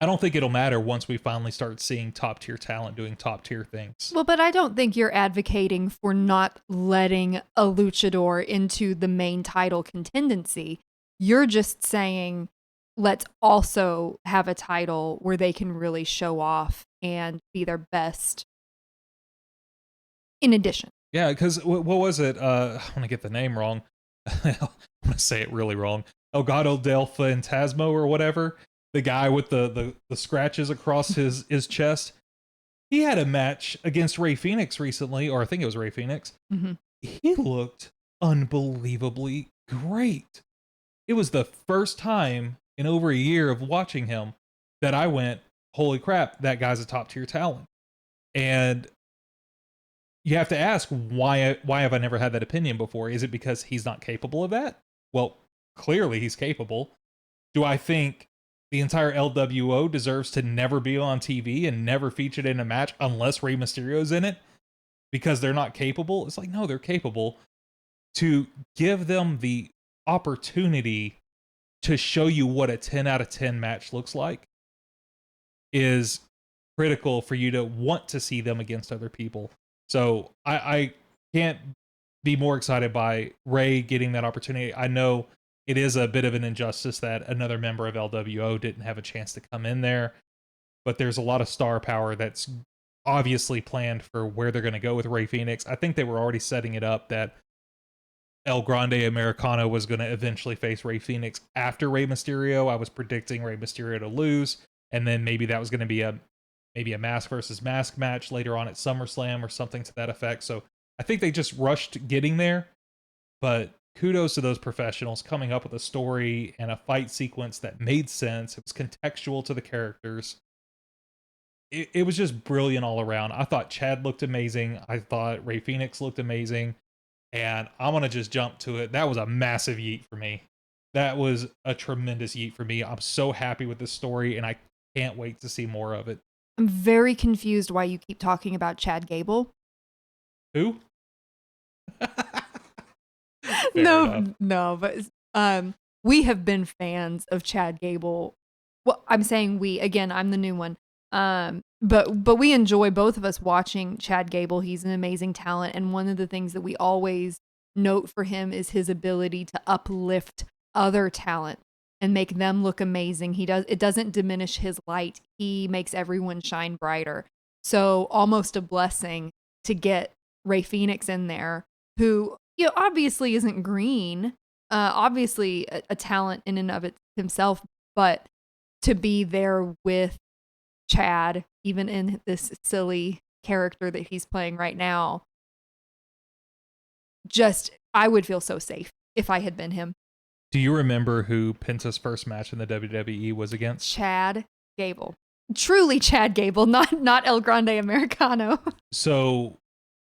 I don't think it'll matter once we finally start seeing top tier talent doing top tier things. Well, but I don't think you're advocating for not letting a luchador into the main title contendency. You're just saying, let's also have a title where they can really show off and be their best in addition. Yeah, because what was it? I'm going to get the name wrong. I'm going to say it really wrong. Elgato del Fantasma or whatever. The guy with the scratches across his chest. He had a match against Ray Phoenix recently, or I think it was Ray Phoenix. Mm-hmm. He looked unbelievably great. It was the first time in over a year of watching him that I went, holy crap, that guy's a top tier talent. And you have to ask, why have I never had that opinion before? Is it because he's not capable of that? Well, clearly he's capable. Do I think the entire LWO deserves to never be on TV and never featured in a match unless Rey Mysterio's in it because they're not capable? It's like, no, they're capable. To give them the opportunity to show you what a 10 out of 10 match looks like is critical for you to want to see them against other people. So I can't be more excited by Ray getting that opportunity. I know it is a bit of an injustice that another member of LWO didn't have a chance to come in there, but there's a lot of star power that's obviously planned for where they're going to go with Ray Phoenix. I think they were already setting it up that El Grande Americano was going to eventually face Ray Phoenix after Rey Mysterio. I was predicting Rey Mysterio to lose, and then maybe that was going to be maybe a mask versus mask match later on at SummerSlam or something to that effect. So I think they just rushed getting there, but kudos to those professionals coming up with a story and a fight sequence that made sense. It was contextual to the characters. It was just brilliant all around. I thought Chad looked amazing. I thought Ray Phoenix looked amazing. And I'm going to just jump to it. That was a massive yeet for me. That was a tremendous yeet for me. I'm so happy with this story, and I can't wait to see more of it. I'm very confused why you keep talking about Chad Gable. Who? No, but we have been fans of Chad Gable. Well, I'm saying we, again, I'm the new one. But we enjoy, both of us, watching Chad Gable. He's an amazing talent, and one of the things that we always note for him is his ability to uplift other talent and make them look amazing. It doesn't diminish his light. He makes everyone shine brighter. So almost a blessing to get Ray Phoenix in there, who, you know, obviously isn't green, obviously a talent in and of it himself, but to be there with Chad, even in this silly character that he's playing right now, I would feel so safe if I had been him. Do you remember who Penta's first match in the WWE was against? Chad Gable. Truly Chad Gable, not El Grande Americano. So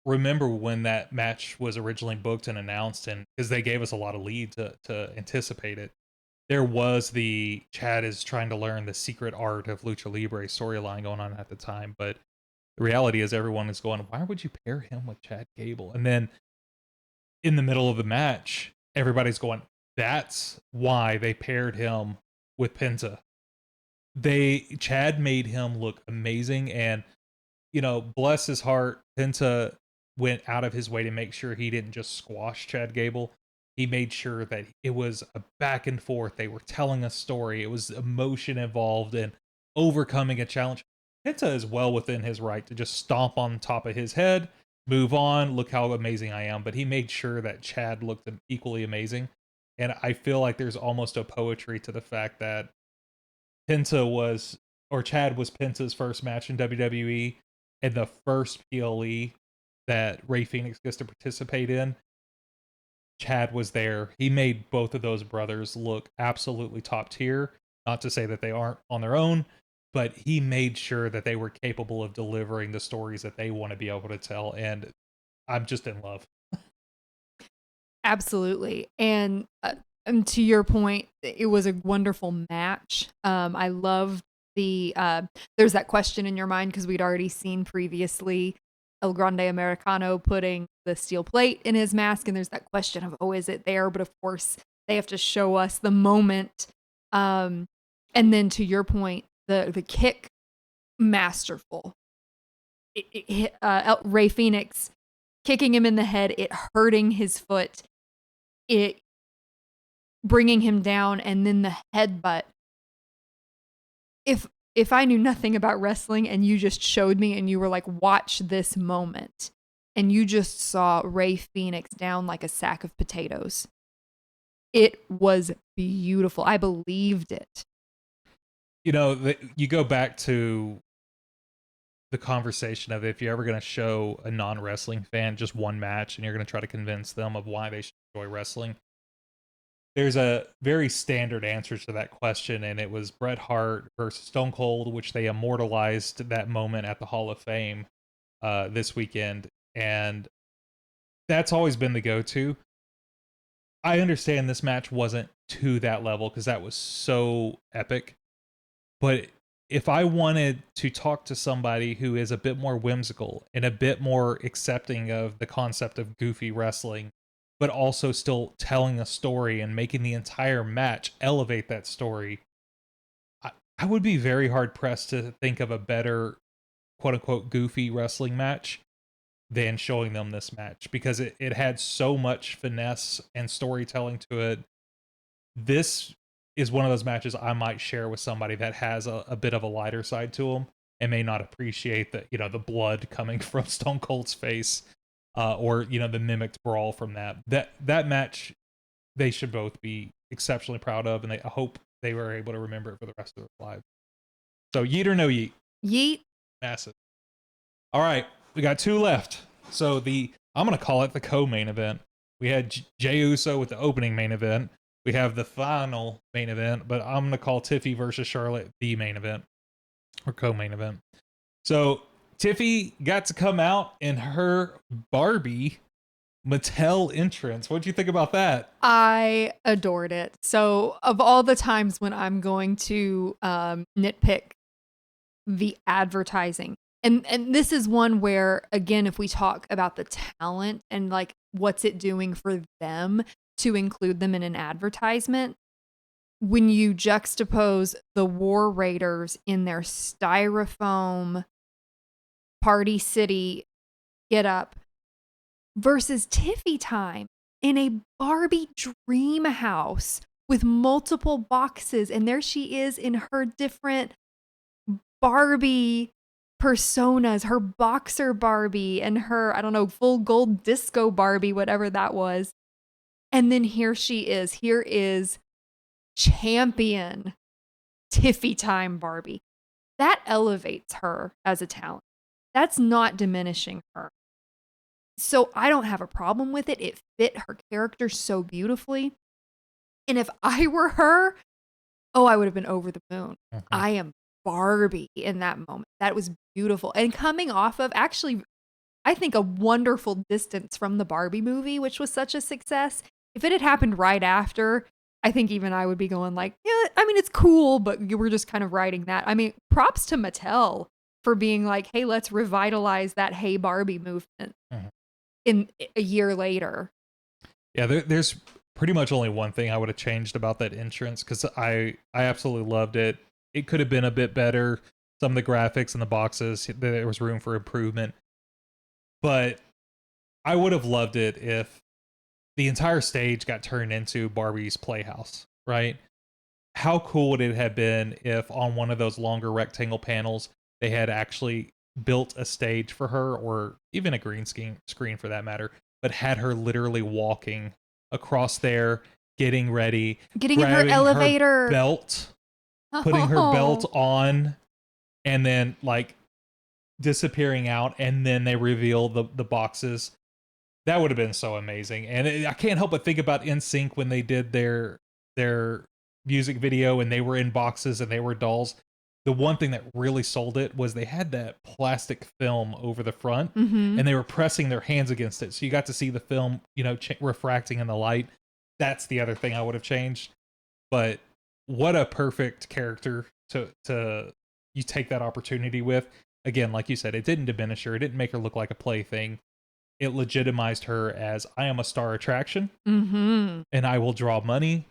remember when that match was originally booked and announced, and because they gave us a lot of lead to anticipate it, there was the Chad is trying to learn the secret art of Lucha Libre storyline going on at the time. But the reality is everyone is going, why would you pair him with Chad Gable? And then in the middle of the match, everybody's going, that's why they paired him with Penta. Chad made him look amazing, and bless his heart, Penta went out of his way to make sure he didn't just squash Chad Gable. He made sure that it was a back and forth. They were telling a story. It was emotion involved and overcoming a challenge. Penta is well within his right to just stomp on top of his head, move on, look how amazing I am. But he made sure that Chad looked equally amazing. And I feel like there's almost a poetry to the fact that Chad was Penta's first match in WWE and the first PLE that Ray Phoenix gets to participate in. Chad was there. He made both of those brothers look absolutely top tier. Not to say that they aren't on their own, but he made sure that they were capable of delivering the stories that they want to be able to tell. And I'm just in love. Absolutely. And to your point, it was a wonderful match. I loved there's that question in your mind because we'd already seen previously El Grande Americano putting the steel plate in his mask, and there's that question of, oh, is it there? But of course, they have to show us the moment. And then to your point, the kick, masterful. Ray Phoenix kicking him in the head, it hurting his foot, it bringing him down, and then the headbutt. If I knew nothing about wrestling and you just showed me and you were like, watch this moment, and you just saw Ray Phoenix down like a sack of potatoes, it was beautiful. I believed it. You go back to the conversation of if you're ever going to show a non-wrestling fan just one match and you're going to try to convince them of why they should enjoy wrestling, there's a very standard answer to that question, and it was Bret Hart versus Stone Cold, which they immortalized that moment at the Hall of Fame this weekend, and that's always been the go-to. I understand this match wasn't to that level because that was so epic, but if I wanted to talk to somebody who is a bit more whimsical and a bit more accepting of the concept of goofy wrestling, but also still telling a story and making the entire match elevate that story, I would be very hard pressed to think of a better quote unquote goofy wrestling match than showing them this match, because it had so much finesse and storytelling to it. This is one of those matches I might share with somebody that has a bit of a lighter side to them and may not appreciate the blood coming from Stone Cold's face, or the mimicked brawl from that match. They should both be exceptionally proud of, and I hope they were able to remember it for the rest of their lives. So yeet or no yeet? Yeet. Massive. All right, we got two left. So I'm going to call it the co-main event. We had Jey Uso with the opening main event. We have the final main event, but I'm going to call Tiffy versus Charlotte the main event, or co-main event. So Tiffy got to come out in her Barbie Mattel entrance. What'd you think about that? I adored it. So of all the times when I'm going to nitpick the advertising, and this is one where, again, if we talk about the talent and like what's it doing for them to include them in an advertisement, when you juxtapose the War Raiders in their styrofoam Party City get up versus Tiffy time in a Barbie dream house with multiple boxes, and there she is in her different Barbie personas, her boxer Barbie and her, I don't know, full gold disco Barbie, whatever that was. And then here she is. Here is champion Tiffy time Barbie. That elevates her as a talent. That's not diminishing her. So I don't have a problem with it. It fit her character so beautifully. And if I were her, I would have been over the moon. Mm-hmm. I am Barbie in that moment. That was beautiful. And coming off of, actually, I think, a wonderful distance from the Barbie movie, which was such a success. If it had happened right after, I think even I would be going like, yeah, I mean, it's cool, but you were just kind of writing that. I mean, props to Mattel for being like, hey, let's revitalize that Hey Barbie movement in a year later. Yeah, there's pretty much only one thing I would have changed about that entrance, because I absolutely loved it. It could have been a bit better. Some of the graphics and the boxes, there was room for improvement. But I would have loved it if the entire stage got turned into Barbie's Playhouse, right? How cool would it have been if on one of those longer rectangle panels they had actually built a stage for her, or even a green screen for that matter, but had her literally walking across there, getting ready, Getting in her grabbing elevator. her belt, putting her belt on, and then like disappearing out, and then they reveal the boxes. That would have been so amazing. And I can't help but think about NSYNC when they did their music video and they were in boxes and they were dolls. The one thing that really sold it was they had that plastic film over the front, Mm-hmm. and they were pressing their hands against it. So you got to see the film, refracting in the light. That's the other thing I would have changed. But what a perfect character to you take that opportunity with. Again, like you said, it didn't diminish her. It didn't make her look like a plaything. It legitimized her as, I am a star attraction, Mm-hmm. and I will draw money.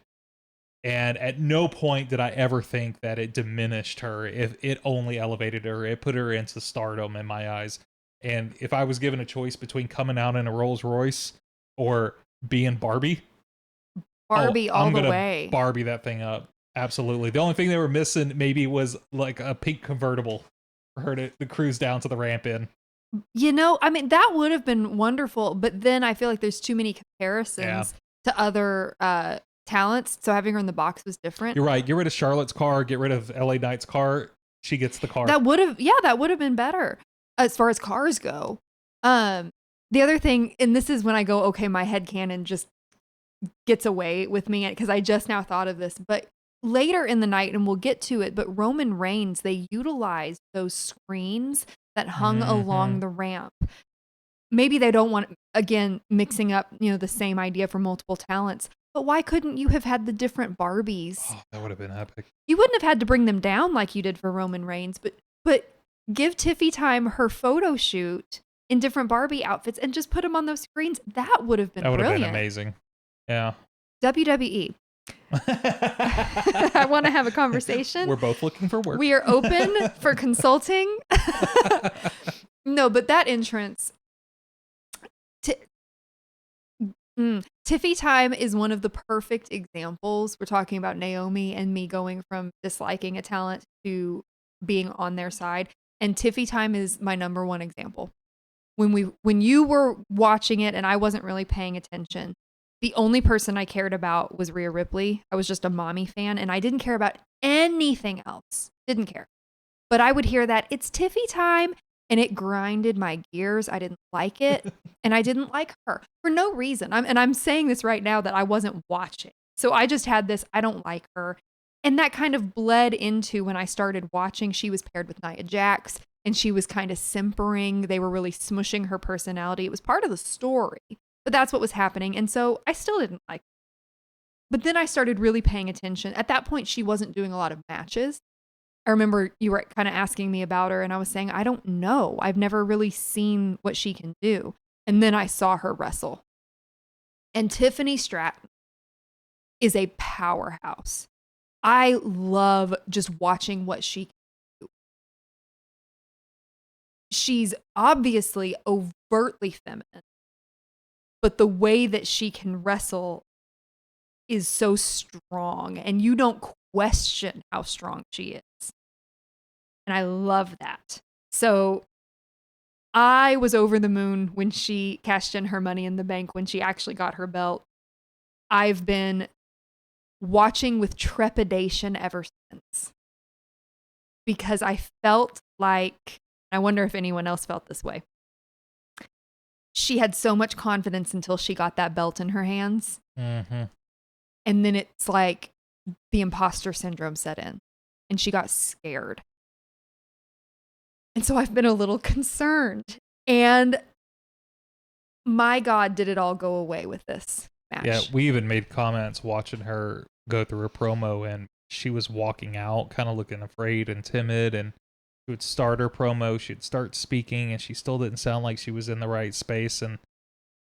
And at no point did I ever think that it diminished her. If it only elevated her, it put her into stardom in my eyes. And if I was given a choice between coming out in a Rolls Royce or being Barbie, Barbie all I'm the gonna way. Barbie that thing up. Absolutely. The only thing they were missing maybe was like a pink convertible for her to cruise down to the ramp in. I mean, that would have been wonderful, but then I feel like there's too many comparisons to other talents. So having her in the box was different. You're right. Get rid of Charlotte's car. Get rid of LA Knight's car. She gets the car. That would have been better as far as cars go. The other thing, and this is when I go, okay, my headcanon just gets away with me because I just now thought of this, but later in the night, and we'll get to it, but Roman Reigns, they utilized those screens that hung along the ramp. Maybe they don't want, again, mixing up, the same idea for multiple talents, but why couldn't you have had the different Barbies? Oh, that would have been epic. You wouldn't have had to bring them down like you did for Roman Reigns, but give Tiffy time her photo shoot in different Barbie outfits and just put them on those screens. That would have been brilliant. Been amazing. Yeah. WWE. I want to have a conversation. We're both looking for work. We are open for consulting. No, but that entrance, Tiffy time is one of the perfect examples. We're talking about Naomi and me going from disliking a talent to being on their side. And Tiffy time is my number one example. When you were watching it and I wasn't really paying attention, the only person I cared about was Rhea Ripley. I was just a mommy fan and I didn't care about anything else. Didn't care. But I would hear that it's Tiffy time and it grinded my gears. I didn't like it. And I didn't like her for no reason. I'm saying this right now that I wasn't watching. So I just had this, I don't like her. And that kind of bled into when I started watching. She was paired with Nia Jax and she was kind of simpering. They were really smushing her personality. It was part of the story, but that's what was happening. And so I still didn't like her. But then I started really paying attention. At that point, she wasn't doing a lot of matches. I remember you were kind of asking me about her and I was saying, I don't know. I've never really seen what she can do. And then I saw her wrestle. And Tiffany Stratton is a powerhouse. I love just watching what she can do. She's obviously overtly feminine, but the way that she can wrestle is so strong and you don't question how strong she is. And I love that. So I was over the moon when she cashed in her Money in the Bank, when she actually got her belt. I've been watching with trepidation ever since because I felt like, I wonder if anyone else felt this way. She had so much confidence until she got that belt in her hands. Mm-hmm. And then it's like the imposter syndrome set in and she got scared. And so I've been a little concerned. And my God, did it all go away with this match? Yeah, we even made comments watching her go through a promo and she was walking out kind of looking afraid and timid, and she would start her promo, she'd start speaking and she still didn't sound like she was in the right space. And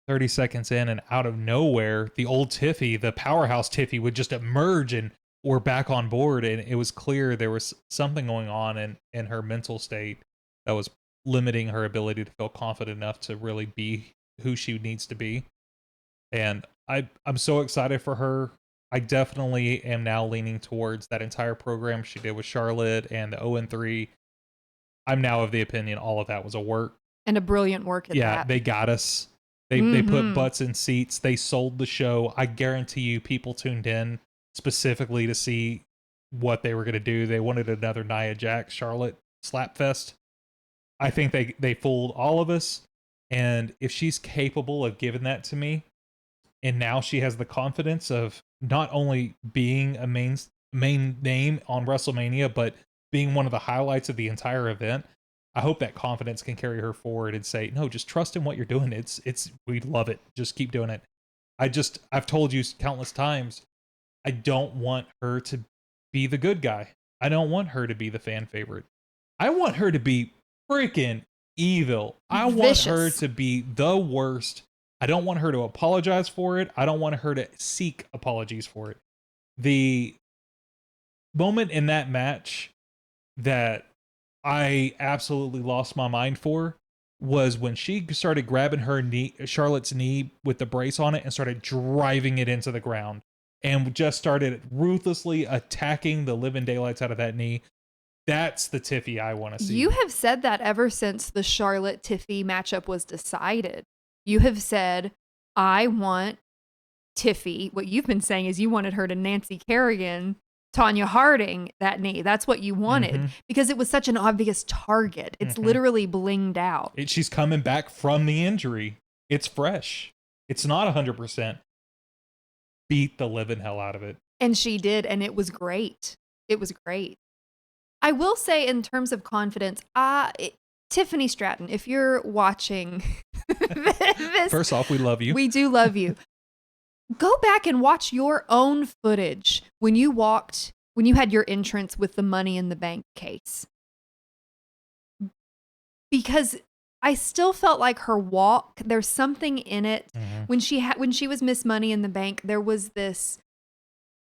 30 seconds in, and out of nowhere, the old Tiffy, the powerhouse Tiffy, would just emerge, and we're back on board. And it was clear there was something going on in her mental state that was limiting her ability to feel confident enough to really be who she needs to be. And I'm so excited for her. I definitely am now leaning towards that entire program she did with Charlotte and the 0-3. I'm now of the opinion all of that was a work. And a brilliant work at Yeah, that. they got us. They put butts in seats. They sold the show. I guarantee you people tuned in specifically to see what they were going to do. They wanted another Nia Jax Charlotte slapfest. I think they fooled all of us. And if she's capable of giving that to me, and now she has the confidence of not only being a main name on WrestleMania, but being one of the highlights of the entire event, I hope that confidence can carry her forward and say, no, just trust in what you're doing. We love it. Just keep doing it. I've told you countless times, I don't want her to be the good guy. I don't want her to be the fan favorite. I want her to be freaking evil. I want her to be the worst. I don't want her to apologize for it. I don't want her to seek apologies for it. The moment in that match that I absolutely lost my mind for was when she started grabbing her knee, Charlotte's knee with the brace on it, and started driving it into the ground, and just started ruthlessly attacking the living daylights out of that knee. That's the Tiffy I want to see. You have said that ever since the Charlotte Tiffy matchup was decided. You have said, I want Tiffy. What you've been saying is you wanted her to Nancy Kerrigan, Tanya Harding that knee. That's what you wanted because it was such an obvious target. It's literally blinged out. She's coming back from the injury. It's fresh. It's not 100%. Beat the living hell out of it. And she did, and it was great. It was great. I will say in terms of confidence, Tiffany Stratton, if you're watching this. First off, we love you. We do love you. Go back and watch your own footage when you had your entrance with the Money in the Bank case. Because I still felt like her walk, there's something in it. When she was Miss Money in the Bank, there was this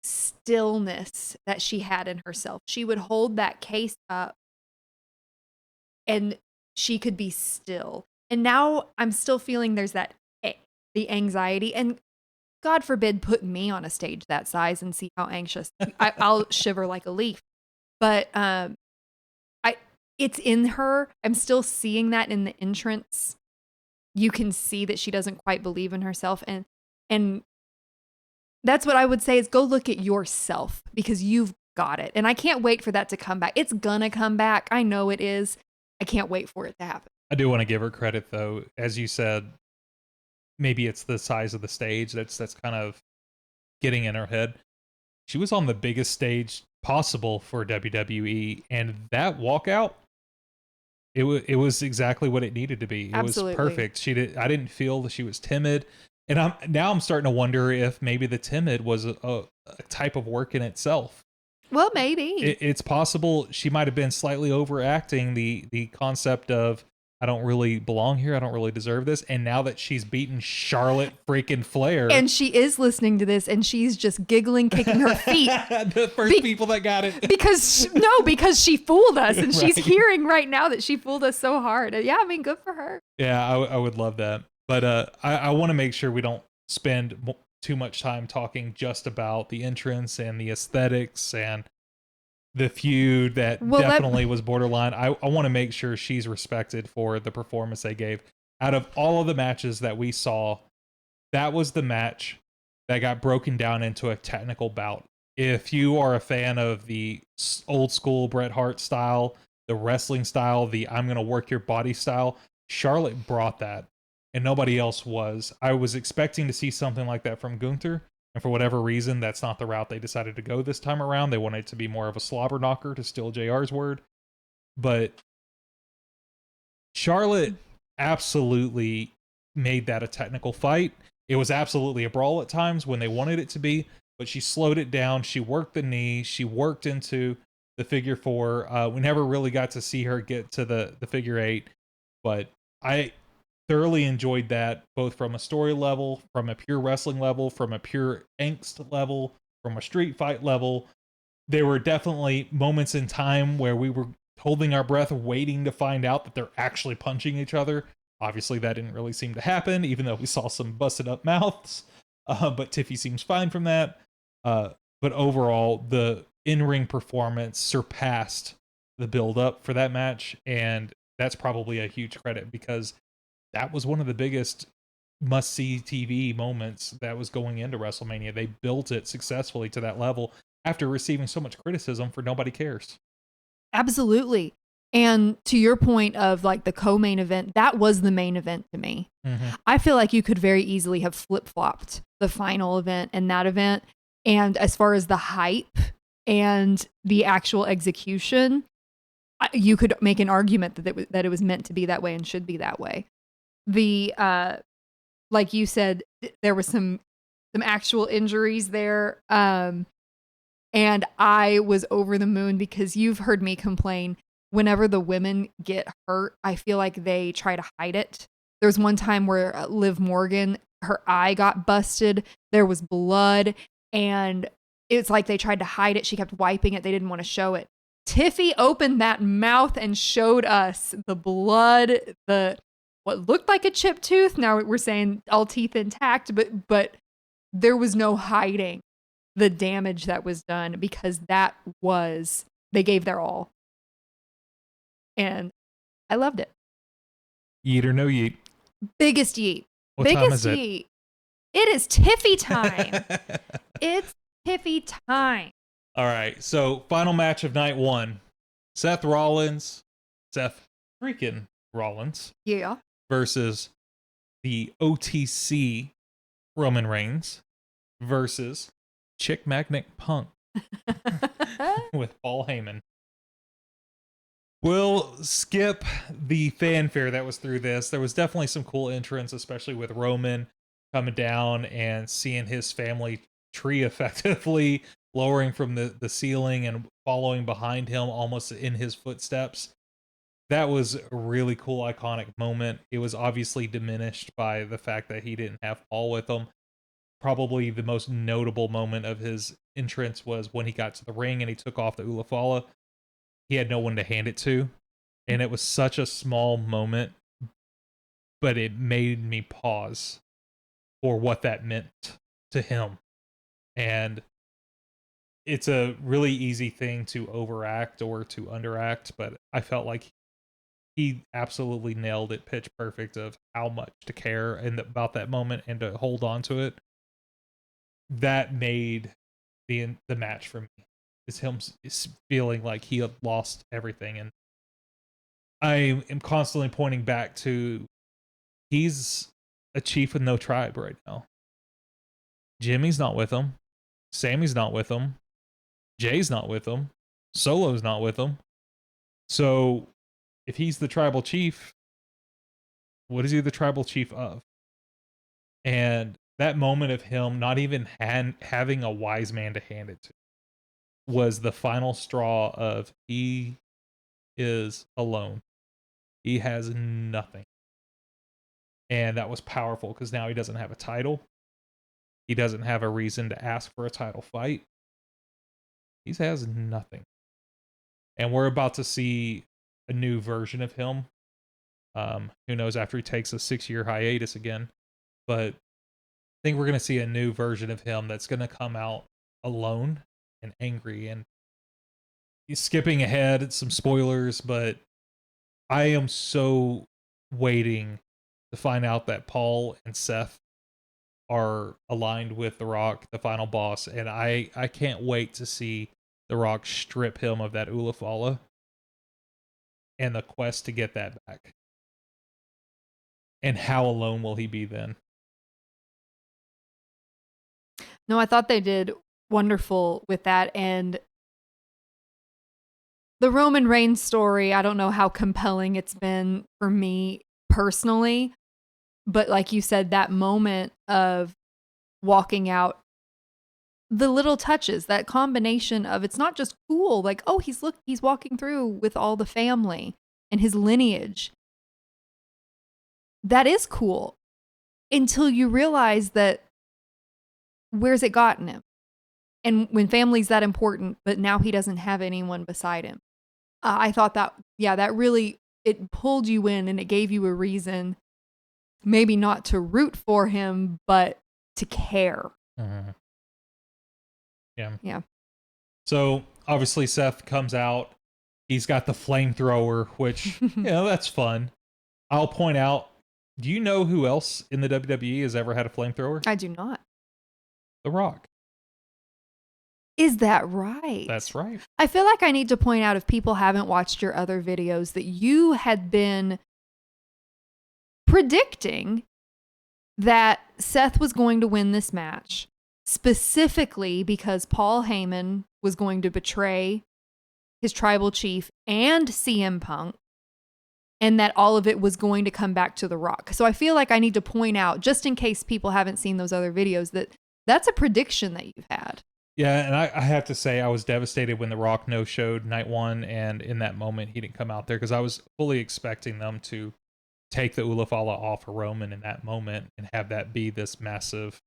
stillness that she had in herself. She would hold that case up and she could be still. And now I'm still feeling there's the anxiety, and God forbid put me on a stage that size and see how anxious I'll shiver like a leaf. But it's in her. I'm still seeing that in the entrance. You can see that she doesn't quite believe in herself, and that's what I would say is go look at yourself because you've got it. And I can't wait for that to come back. It's gonna come back. I know it is. I can't wait for it to happen. I do want to give her credit though. As you said, maybe it's the size of the stage that's kind of getting in her head. She was on the biggest stage possible for WWE, and that walkout, it was exactly what it needed to be. It Absolutely. was perfect. I didn't feel that she was timid. And I'm starting to wonder if maybe the timid was a type of work in itself. Well, maybe. It's possible she might have been slightly overacting the concept of, I don't really belong here. I don't really deserve this. And now that she's beaten Charlotte freaking Flair. And she is listening to this and she's just giggling, kicking her feet. The first people that got it. Because she fooled us. And she's hearing right now that she fooled us so hard. Yeah, I mean, good for her. Yeah, I would love that. But I want to make sure we don't spend too much time talking just about the entrance and the aesthetics and the feud that definitely was borderline. I want to make sure she's respected for the performance they gave. Out of all of the matches that we saw, that was the match that got broken down into a technical bout. If you are a fan of the old school Bret Hart style, the wrestling style, the I'm going to work your body style, Charlotte brought that. And nobody else was. I was expecting to see something like that from Gunther, and for whatever reason, that's not the route they decided to go this time around. They wanted it to be more of a slobber knocker, to steal JR's word. But Charlotte absolutely made that a technical fight. It was absolutely a brawl at times when they wanted it to be, but she slowed it down. She worked the knee. She worked into the figure four. We never really got to see her get to the figure eight, but thoroughly enjoyed that, both from a story level, from a pure wrestling level, from a pure angst level, from a street fight level. There were definitely moments in time where we were holding our breath, waiting to find out that they're actually punching each other. Obviously, that didn't really seem to happen, even though we saw some busted up mouths. But Tiffy seems fine from that. But overall, the in-ring performance surpassed the build-up for that match, and that's probably a huge credit because that was one of the biggest must-see TV moments that was going into WrestleMania. They built it successfully to that level after receiving so much criticism for Nobody Cares. Absolutely. And to your point of like the co-main event, that was the main event to me. Mm-hmm. I feel like you could very easily have flip-flopped the final event and that event. And as far as the hype and the actual execution, you could make an argument that it was meant to be that way and should be that way. The like you said, there was some actual injuries there. And I was over the moon because you've heard me complain whenever the women get hurt, I feel like they try to hide it. There's one time where Liv Morgan, her eye got busted. There was blood and it's like they tried to hide it. She kept wiping it. They didn't want to show it. Tiffy opened that mouth and showed us the blood, what looked like a chipped tooth. Now we're saying all teeth intact, but there was no hiding the damage that was done because they gave their all. And I loved it. Yeet or no yeet? Biggest yeet. What Biggest time is it? yeet. It is Tiffy time. It's Tiffy time. All right. So, final match of night one. Seth freaking Rollins. Yeah. Versus the OTC Roman Reigns versus Chick Magnet Punk with Paul Heyman. We'll skip the fanfare that was through this. There was definitely some cool entrants, especially with Roman coming down and seeing his family tree effectively lowering from the ceiling and following behind him almost in his footsteps. That was a really cool, iconic moment. It was obviously diminished by the fact that he didn't have Paul with him. Probably the most notable moment of his entrance was when he got to the ring and he took off the Ulafala. He had no one to hand it to. And it was such a small moment, but it made me pause for what that meant to him. And it's a really easy thing to overact or to underact, but I felt like he absolutely nailed it pitch perfect of how much to care and about that moment and to hold on to it. That made the match for me. Is him feeling like he had lost everything. And I am constantly pointing back to he's a chief with no tribe right now. Jimmy's not with him. Sammy's not with him. Jay's not with him. Solo's not with him. So if he's the tribal chief, what is he the tribal chief of? And that moment of him not even having a wise man to hand it to was the final straw of he is alone. He has nothing. And that was powerful because now he doesn't have a title. He doesn't have a reason to ask for a title fight. He has nothing. And we're about to see a new version of him. Who knows after he takes a 6-year hiatus again. But I think we're going to see a new version of him that's going to come out alone and angry. And he's skipping ahead, some spoilers, but I am so waiting to find out that Paul and Seth are aligned with The Rock, the final boss, and I can't wait to see The Rock strip him of that Ulafala and the quest to get that back. And how alone will he be then? No, I thought they did wonderful with that. And the Roman Reigns story, I don't know how compelling it's been for me personally, but like you said, that moment of walking out, the little touches, that combination of it's not just cool, like, oh, he's walking through with all the family and his lineage. that is cool until you realize that where's it gotten him? And when family's that important, but now he doesn't have anyone beside him. I thought that, yeah, that really, it pulled you in and it gave you a reason, maybe not to root for him, but to care. Mhm. Yeah. Yeah. So obviously Seth comes out. He's got the flamethrower, which, that's fun. I'll point out, do you know who else in the WWE has ever had a flamethrower? I do not. The Rock. Is that right? That's right. I feel like I need to point out, if people haven't watched your other videos, that you had been predicting that Seth was going to win this match, specifically because Paul Heyman was going to betray his tribal chief and CM Punk, and that all of it was going to come back to The Rock. So I feel like I need to point out, just in case people haven't seen those other videos, that that's a prediction that you've had. Yeah, and I have to say I was devastated when The Rock no-showed night one, and in that moment he didn't come out there, because I was fully expecting them to take the Ulafala off of Roman in that moment and have that be this massive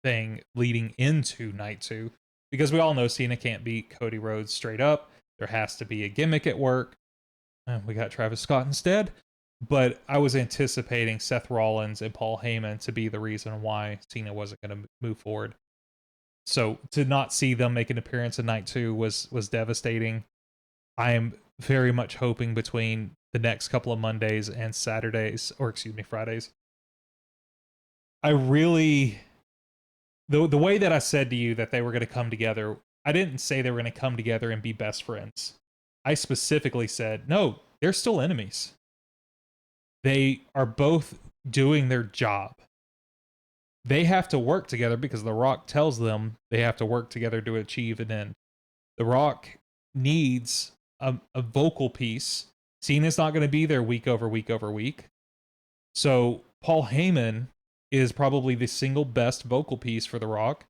thing leading into night two, because we all know Cena can't beat Cody Rhodes straight up. There has to be a gimmick at work. We got Travis Scott instead. But I was anticipating Seth Rollins and Paul Heyman to be the reason why Cena wasn't going to move forward. So to not see them make an appearance in night two was devastating. I am very much hoping between the next couple of Mondays and Saturdays, or excuse me, Fridays. I really, the way that I said to you that they were going to come together, I didn't say they were going to come together and be best friends. I specifically said, no, they're still enemies. They are both doing their job. They have to work together because The Rock tells them they have to work together to achieve an end. The Rock needs a vocal piece. Cena's not going to be there week over week over week. So Paul Heyman is probably the single best vocal piece for The Rock.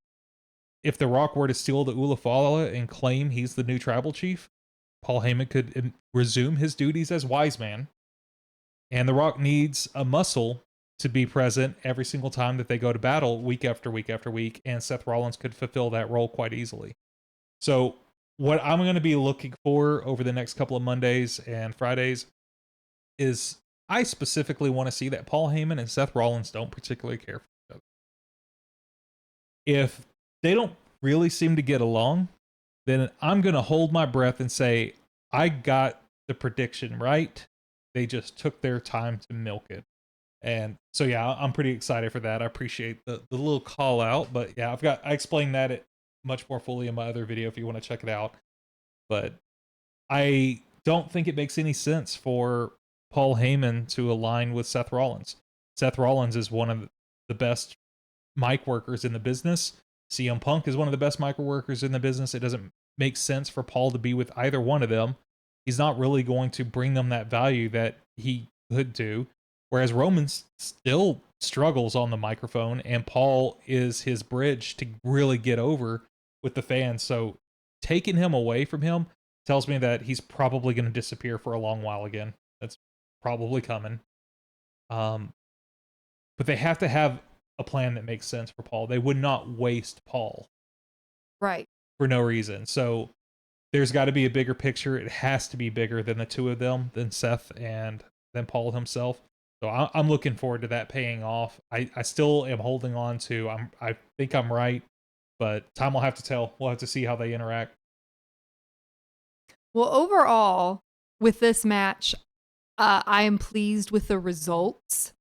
If The Rock were to steal the Ulafala and claim he's the new tribal chief, Paul Heyman could resume his duties as wise man. And The Rock needs a muscle to be present every single time that they go to battle, week after week after week, and Seth Rollins could fulfill that role quite easily. So what I'm going to be looking for over the next couple of Mondays and Fridays is, I specifically want to see that Paul Heyman and Seth Rollins don't particularly care for each other. If they don't really seem to get along, then I'm going to hold my breath and say, I got the prediction right. They just took their time to milk it. And so, yeah, I'm pretty excited for that. I appreciate the little call out, but yeah, I explained that much more fully in my other video if you want to check it out. But I don't think it makes any sense for Paul Heyman to align with Seth Rollins. Seth Rollins is one of the best mic workers in the business. CM Punk is one of the best mic workers in the business. It doesn't make sense for Paul to be with either one of them. He's not really going to bring them that value that he could do. Whereas Roman still struggles on the microphone, and Paul is his bridge to really get over with the fans. So taking him away from him tells me that he's probably going to disappear for a long while again. That's probably coming. But they have to have a plan that makes sense for Paul. They would not waste Paul. Right. For no reason. So there's got to be a bigger picture. It has to be bigger than the two of them, than Seth and than Paul himself. So I'm looking forward to that paying off. I still am holding on to, I think I'm right, but time will have to tell. We'll have to see how they interact. Well, overall, with this match, I am pleased with the results.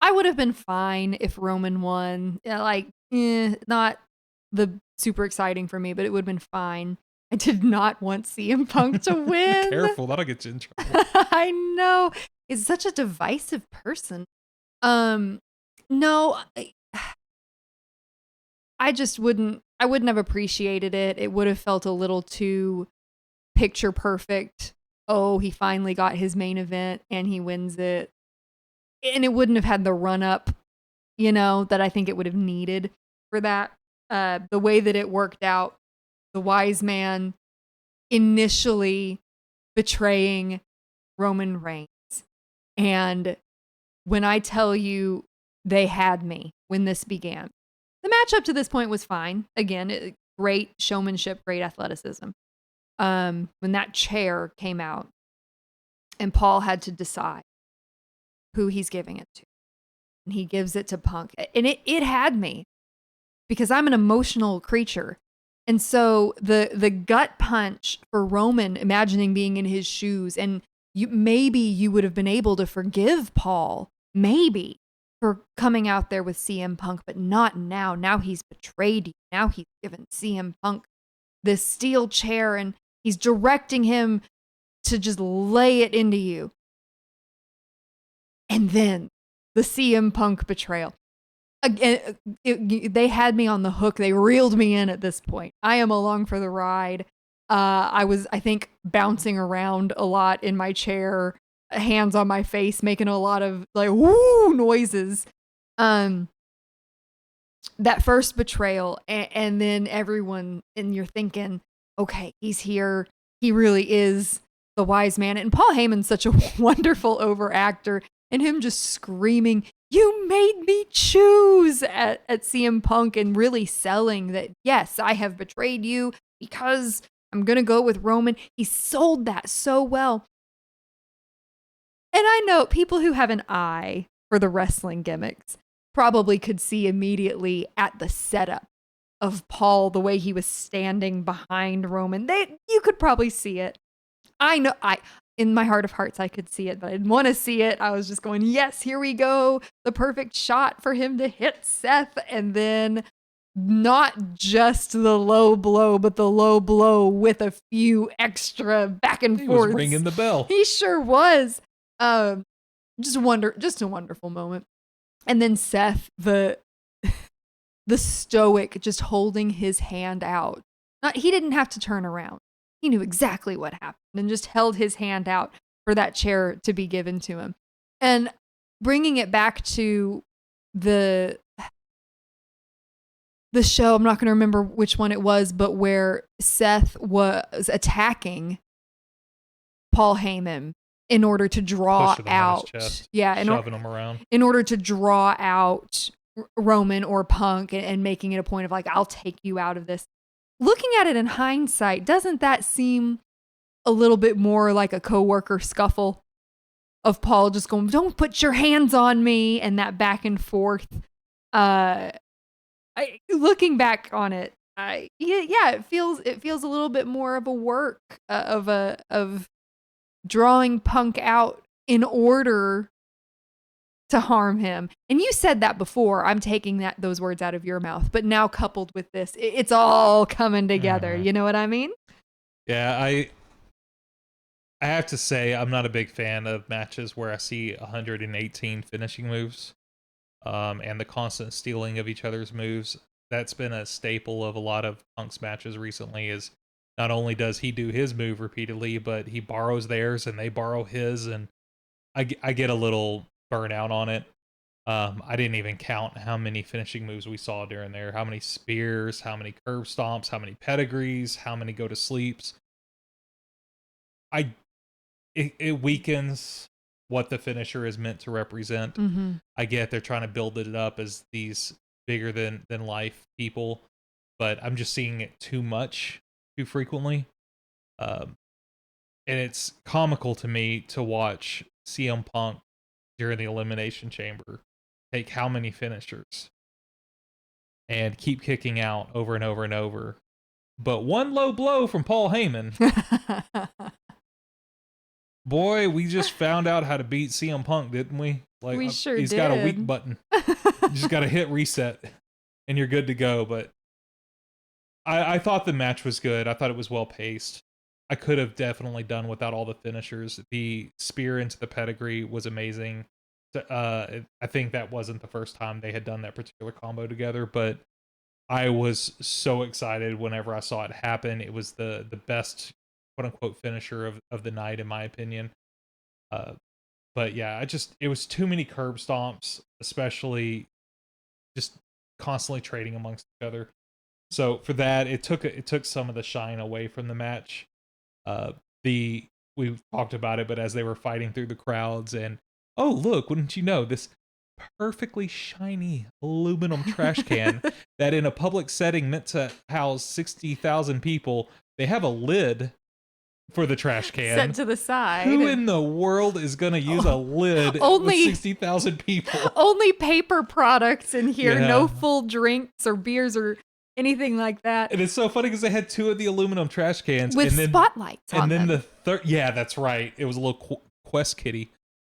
I would have been fine if Roman won. Not the super exciting for me, but it would have been fine. I did not want CM Punk to win. Careful, that'll get you in trouble. I know. He's such a divisive person. No, I just wouldn't have appreciated it. It would have felt a little too picture perfect. Oh, he finally got his main event and he wins it. And it wouldn't have had the run up, that I think it would have needed for that. The way that it worked out, the wise man initially betraying Roman Reigns and when I tell you they had me when this began. The match up to this point was fine. Again, great showmanship, great athleticism. When that chair came out and Paul had to decide who he's giving it to, and he gives it to Punk, and it had me because I'm an emotional creature. And so the gut punch for Roman, imagining being in his shoes, and maybe you would have been able to forgive Paul, maybe, for coming out there with CM Punk, but not now. Now he's betrayed you. Now he's given CM Punk this steel chair and he's directing him to just lay it into you. And then the CM Punk betrayal. Again, they had me on the hook. They reeled me in at this point. I am along for the ride. I was, I think, bouncing around a lot in my chair, hands on my face, making a lot of like woo noises. That first betrayal, and then everyone, and you're thinking, okay, he's here. He really is the wise man. And Paul Heyman's such a wonderful overactor, and him just screaming, "You made me choose" at CM Punk, and really selling that, yes, I have betrayed you because I'm going to go with Roman. He sold that so well. And I know people who have an eye for the wrestling gimmicks probably could see immediately at the setup of Paul, the way he was standing behind Roman. You could probably see it. I know, in my heart of hearts, I could see it, but I didn't want to see it. I was just going, yes, here we go. The perfect shot for him to hit Seth. And then not just the low blow, but the low blow with a few extra back and forth. He was ringing the bell. He sure was. Just a wonderful moment. And then Seth, the stoic, just holding his hand out. He didn't have to turn around. He knew exactly what happened and just held his hand out for that chair to be given to him. And bringing it back to the show, I'm not going to remember which one it was, but where Seth was attacking Paul Heyman in order to draw out, shoving him around, in order to draw out Roman or Punk, and making it a point of like, I'll take you out of this. Looking at it in hindsight, doesn't that seem a little bit more like a coworker scuffle of Paul just going, "Don't put your hands on me," and that back and forth? Looking back on it, it feels a little bit more of a work of drawing Punk out in order to harm him. And you said that before. I'm taking those words out of your mouth, but now coupled with this, it's all coming together. You know what I mean? Yeah, I have to say I'm not a big fan of matches where I see 118 finishing moves, and the constant stealing of each other's moves. That's been a staple of a lot of Punk's matches recently. Is not only does he do his move repeatedly, but he borrows theirs and they borrow his, and I get a little burnout on it. I didn't even count how many finishing moves we saw during there. How many spears, how many curb stomps, how many pedigrees, how many go to sleeps. It weakens what the finisher is meant to represent. Mm-hmm. I get they're trying to build it up as these bigger than life people, but I'm just seeing it too much, too frequently. And it's comical to me to watch CM Punk during the Elimination Chamber take how many finishers and keep kicking out over and over and over. But one low blow from Paul Heyman. Boy, we just found out how to beat CM Punk, didn't we? Like, we sure he's did. got a weak button. You just got to hit reset and you're good to go. But I thought the match was good. I thought it was well paced. I could have definitely done without all the finishers. The spear into the pedigree was amazing. I think that wasn't the first time they had done that particular combo together, but I was so excited whenever I saw it happen. It was the best quote unquote finisher of the night, in my opinion. But yeah, it was too many curb stomps, especially just constantly trading amongst each other. So for that, it took some of the shine away from the match. We talked about it, but as they were fighting through the crowds and oh, look, wouldn't you know, this perfectly shiny aluminum trash can that in a public setting meant to house 60,000 people, they have a lid for the trash Set can. to the side. Who in the world is going to use a lid with Only 60,000 people? only paper products in here, Yeah. no full drinks or beers or anything like that. And it's so funny because they had two of the aluminum trash cans With and then spotlights on and then them. the third, yeah, that's right. It was a little Quest Kitty.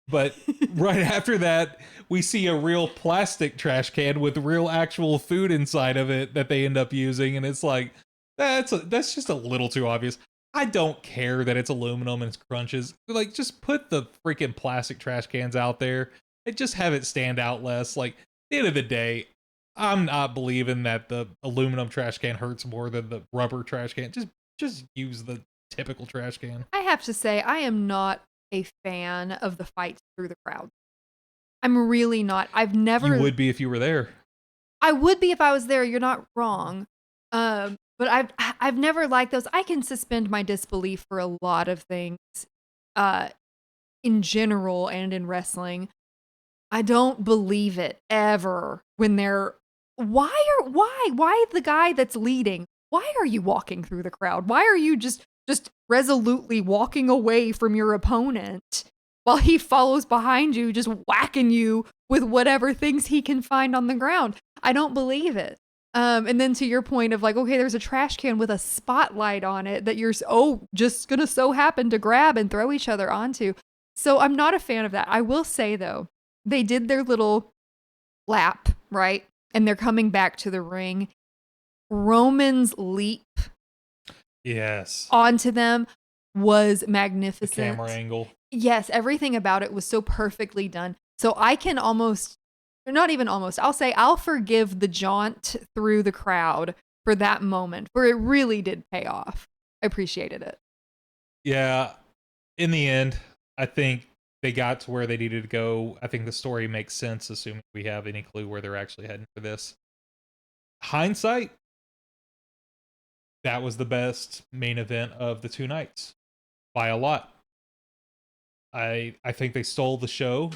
But right after that, we see a real plastic trash can with real actual food inside of it that they end up using, and it's like that's just a little too obvious. I don't care that it's aluminum and it's crunches. Like, just put the freaking plastic trash cans out there and just have it stand out less. Like, at the end of the day, I'm not believing that the aluminum trash can hurts more than the rubber trash can. Just use the typical trash can. I have to say, I am not a fan of the fights through the crowd. I'm really not. I've never. You would be if you were there. I would be if I was there. You're not wrong. But I've never liked those. I can suspend my disbelief for a lot of things, in general and in wrestling. I don't believe it ever when they're. Why the guy that's leading? Why are you walking through the crowd? Why are you just resolutely walking away from your opponent while he follows behind you, just whacking you with whatever things he can find on the ground? I don't believe it. And then to your point of like, okay, there's a trash can with a spotlight on it that you're just gonna so happen to grab and throw each other onto. So I'm not a fan of that. I will say though, they did their little lap, right? And they're coming back to the ring. Roman's leap Yes. onto them was The magnificent. camera angle. Yes, everything about it was so perfectly done. So I can almost, or not even almost, I'll say I'll forgive the jaunt through the crowd for that moment, where it really did pay off. I appreciated it. Yeah. In the end, I think they got to where they needed to go. I think the story makes sense, assuming we have any clue where they're actually heading for this. Hindsight, that was the best main event of the two nights by a lot. I think they stole the show.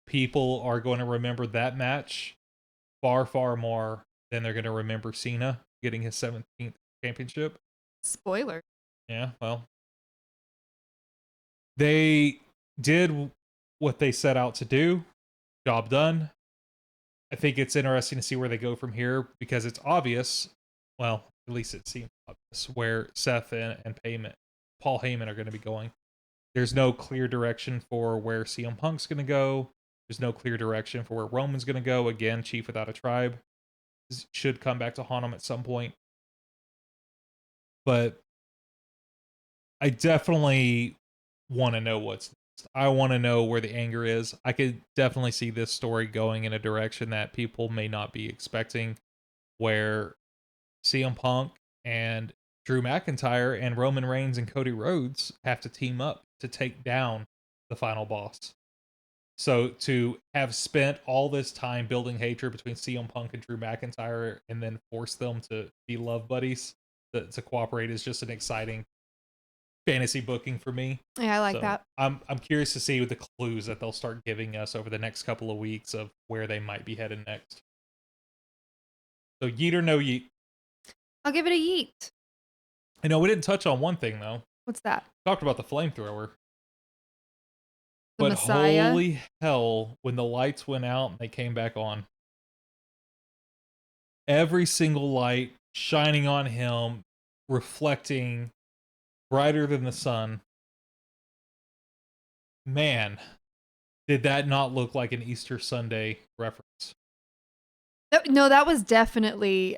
People are going to remember that match far, far more than they're going to remember Cena getting his 17th championship. Spoiler. Yeah, well, they did what they set out to do. Job done. I think it's interesting to see where they go from here because it's obvious, well, at least it seems obvious, where Seth and Paul Heyman are going to be going. There's no clear direction for where CM Punk's going to go. There's no clear direction for where Roman's going to go. Again, Chief Without a Tribe should come back to haunt him at some point. But I definitely want to know what's next. I want to know where the anger is. I could definitely see this story going in a direction that people may not be expecting, where CM Punk and Drew McIntyre and Roman Reigns and Cody Rhodes have to team up to take down the final boss. So to have spent all this time building hatred between CM Punk and Drew McIntyre and then force them to be love buddies to cooperate is just an exciting fantasy booking for me. Yeah, I like So that. I'm curious to see the clues that they'll start giving us over the next couple of weeks of where they might be headed next. So yeet or no yeet? I'll give it a yeet. I know we didn't touch on one thing though. What's that? Talked about the flamethrower. The But Messiah? holy hell, when the lights went out and they came back on. Every single light shining on him, reflecting brighter than the sun. Man, did that not look like an Easter Sunday reference? No, that was definitely.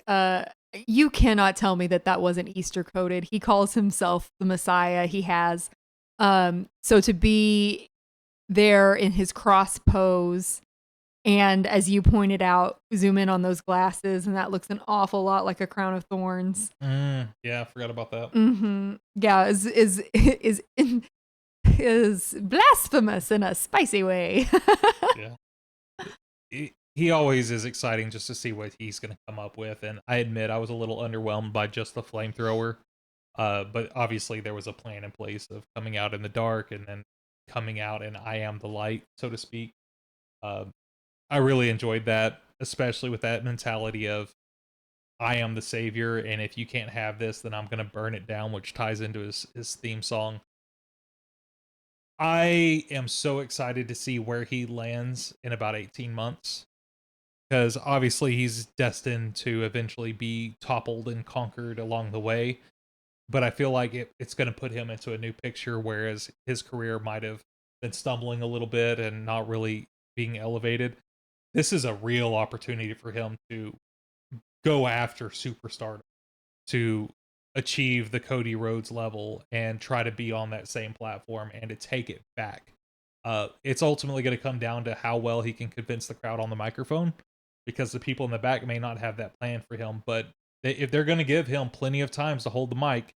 You cannot tell me that wasn't Easter coded. He calls himself the Messiah. He has. So to be there in his cross pose, and as you pointed out, zoom in on those glasses, and that looks an awful lot like a crown of thorns. Yeah, I forgot about that. Mm-hmm. Yeah, is blasphemous in a spicy way. Yeah. He always is exciting just to see what he's going to come up with. And I admit I was a little underwhelmed by just the flamethrower. But obviously there was a plan in place of coming out in the dark and then coming out and I am the light, so to speak. Um, I really enjoyed that, especially with that mentality of I am the savior, and if you can't have this, then I'm gonna burn it down, which ties into his theme song. I am so excited to see where he lands in about 18 months because obviously he's destined to eventually be toppled and conquered along the way. But I feel like it's going to put him into a new picture, whereas his career might have been stumbling a little bit and not really being elevated. This is a real opportunity for him to go after superstardom, to achieve the Cody Rhodes level and try to be on that same platform and to take it back. It's ultimately going to come down to how well he can convince the crowd on the microphone, because the people in the back may not have that plan for him. But if they're going to give him plenty of times to hold the mic,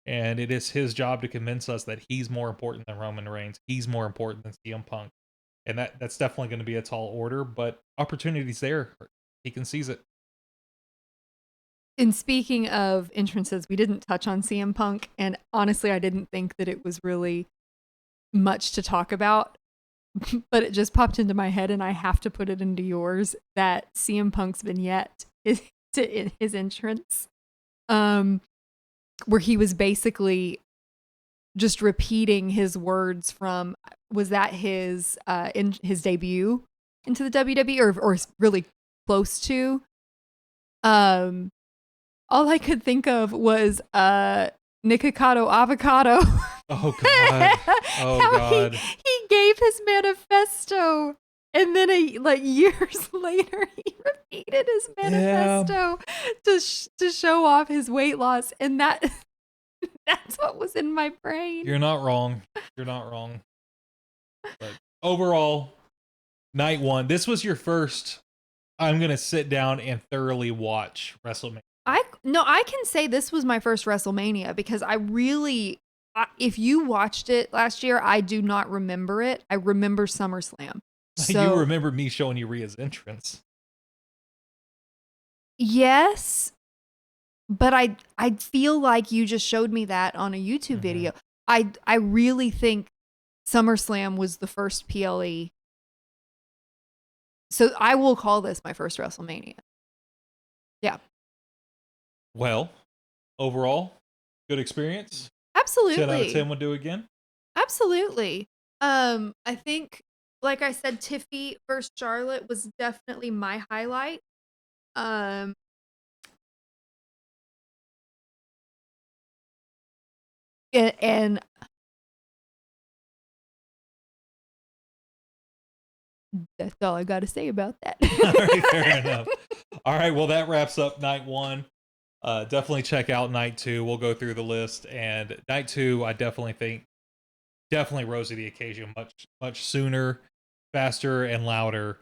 and it is his job to convince us that he's more important than Roman Reigns, he's more important than CM Punk, and that's definitely going to be a tall order. But opportunity's there; he can seize it. And speaking of entrances, we didn't touch on CM Punk, and honestly, I didn't think that it was really much to talk about, but it just popped into my head, and I have to put it into yours, that CM Punk's vignette is in his entrance, where he was basically just repeating his words from, was that his in his debut into the WWE, or really close to? All I could think of was Nikocado Avocado. Oh God! Oh God! He gave his manifesto, and then years later he repeated his manifesto to show off his weight loss, and that's what was in my brain. You're not wrong. You're not wrong. But overall, night one. This was your first. I'm gonna sit down and thoroughly watch WrestleMania. I can say this was my first WrestleMania because if you watched it last year, I do not remember it. I remember SummerSlam. So, you remember me showing you Rhea's entrance. Yes, but I feel like you just showed me that on a YouTube video. I really think SummerSlam was the first PLE. So I will call this my first WrestleMania. Yeah. Well, overall, good experience. Absolutely. 10 out of 10 would do again. Absolutely. I think, like I said, Tiffy versus Charlotte was definitely my highlight. And that's all I got to say about that. All right, fair enough. All right, well, that wraps up night one. Definitely check out night two. We'll go through the list. And night two, I definitely think, rose to the occasion much sooner, faster, and louder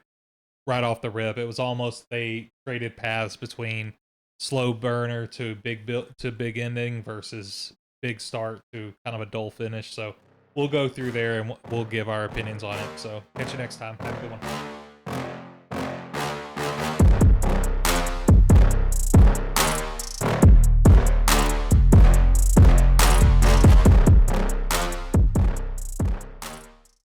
right off the rip. It was almost they traded paths between slow burner to big ending versus big start to kind of a dull finish. So we'll go through there and we'll give our opinions on it. So catch you next time. Have a good one.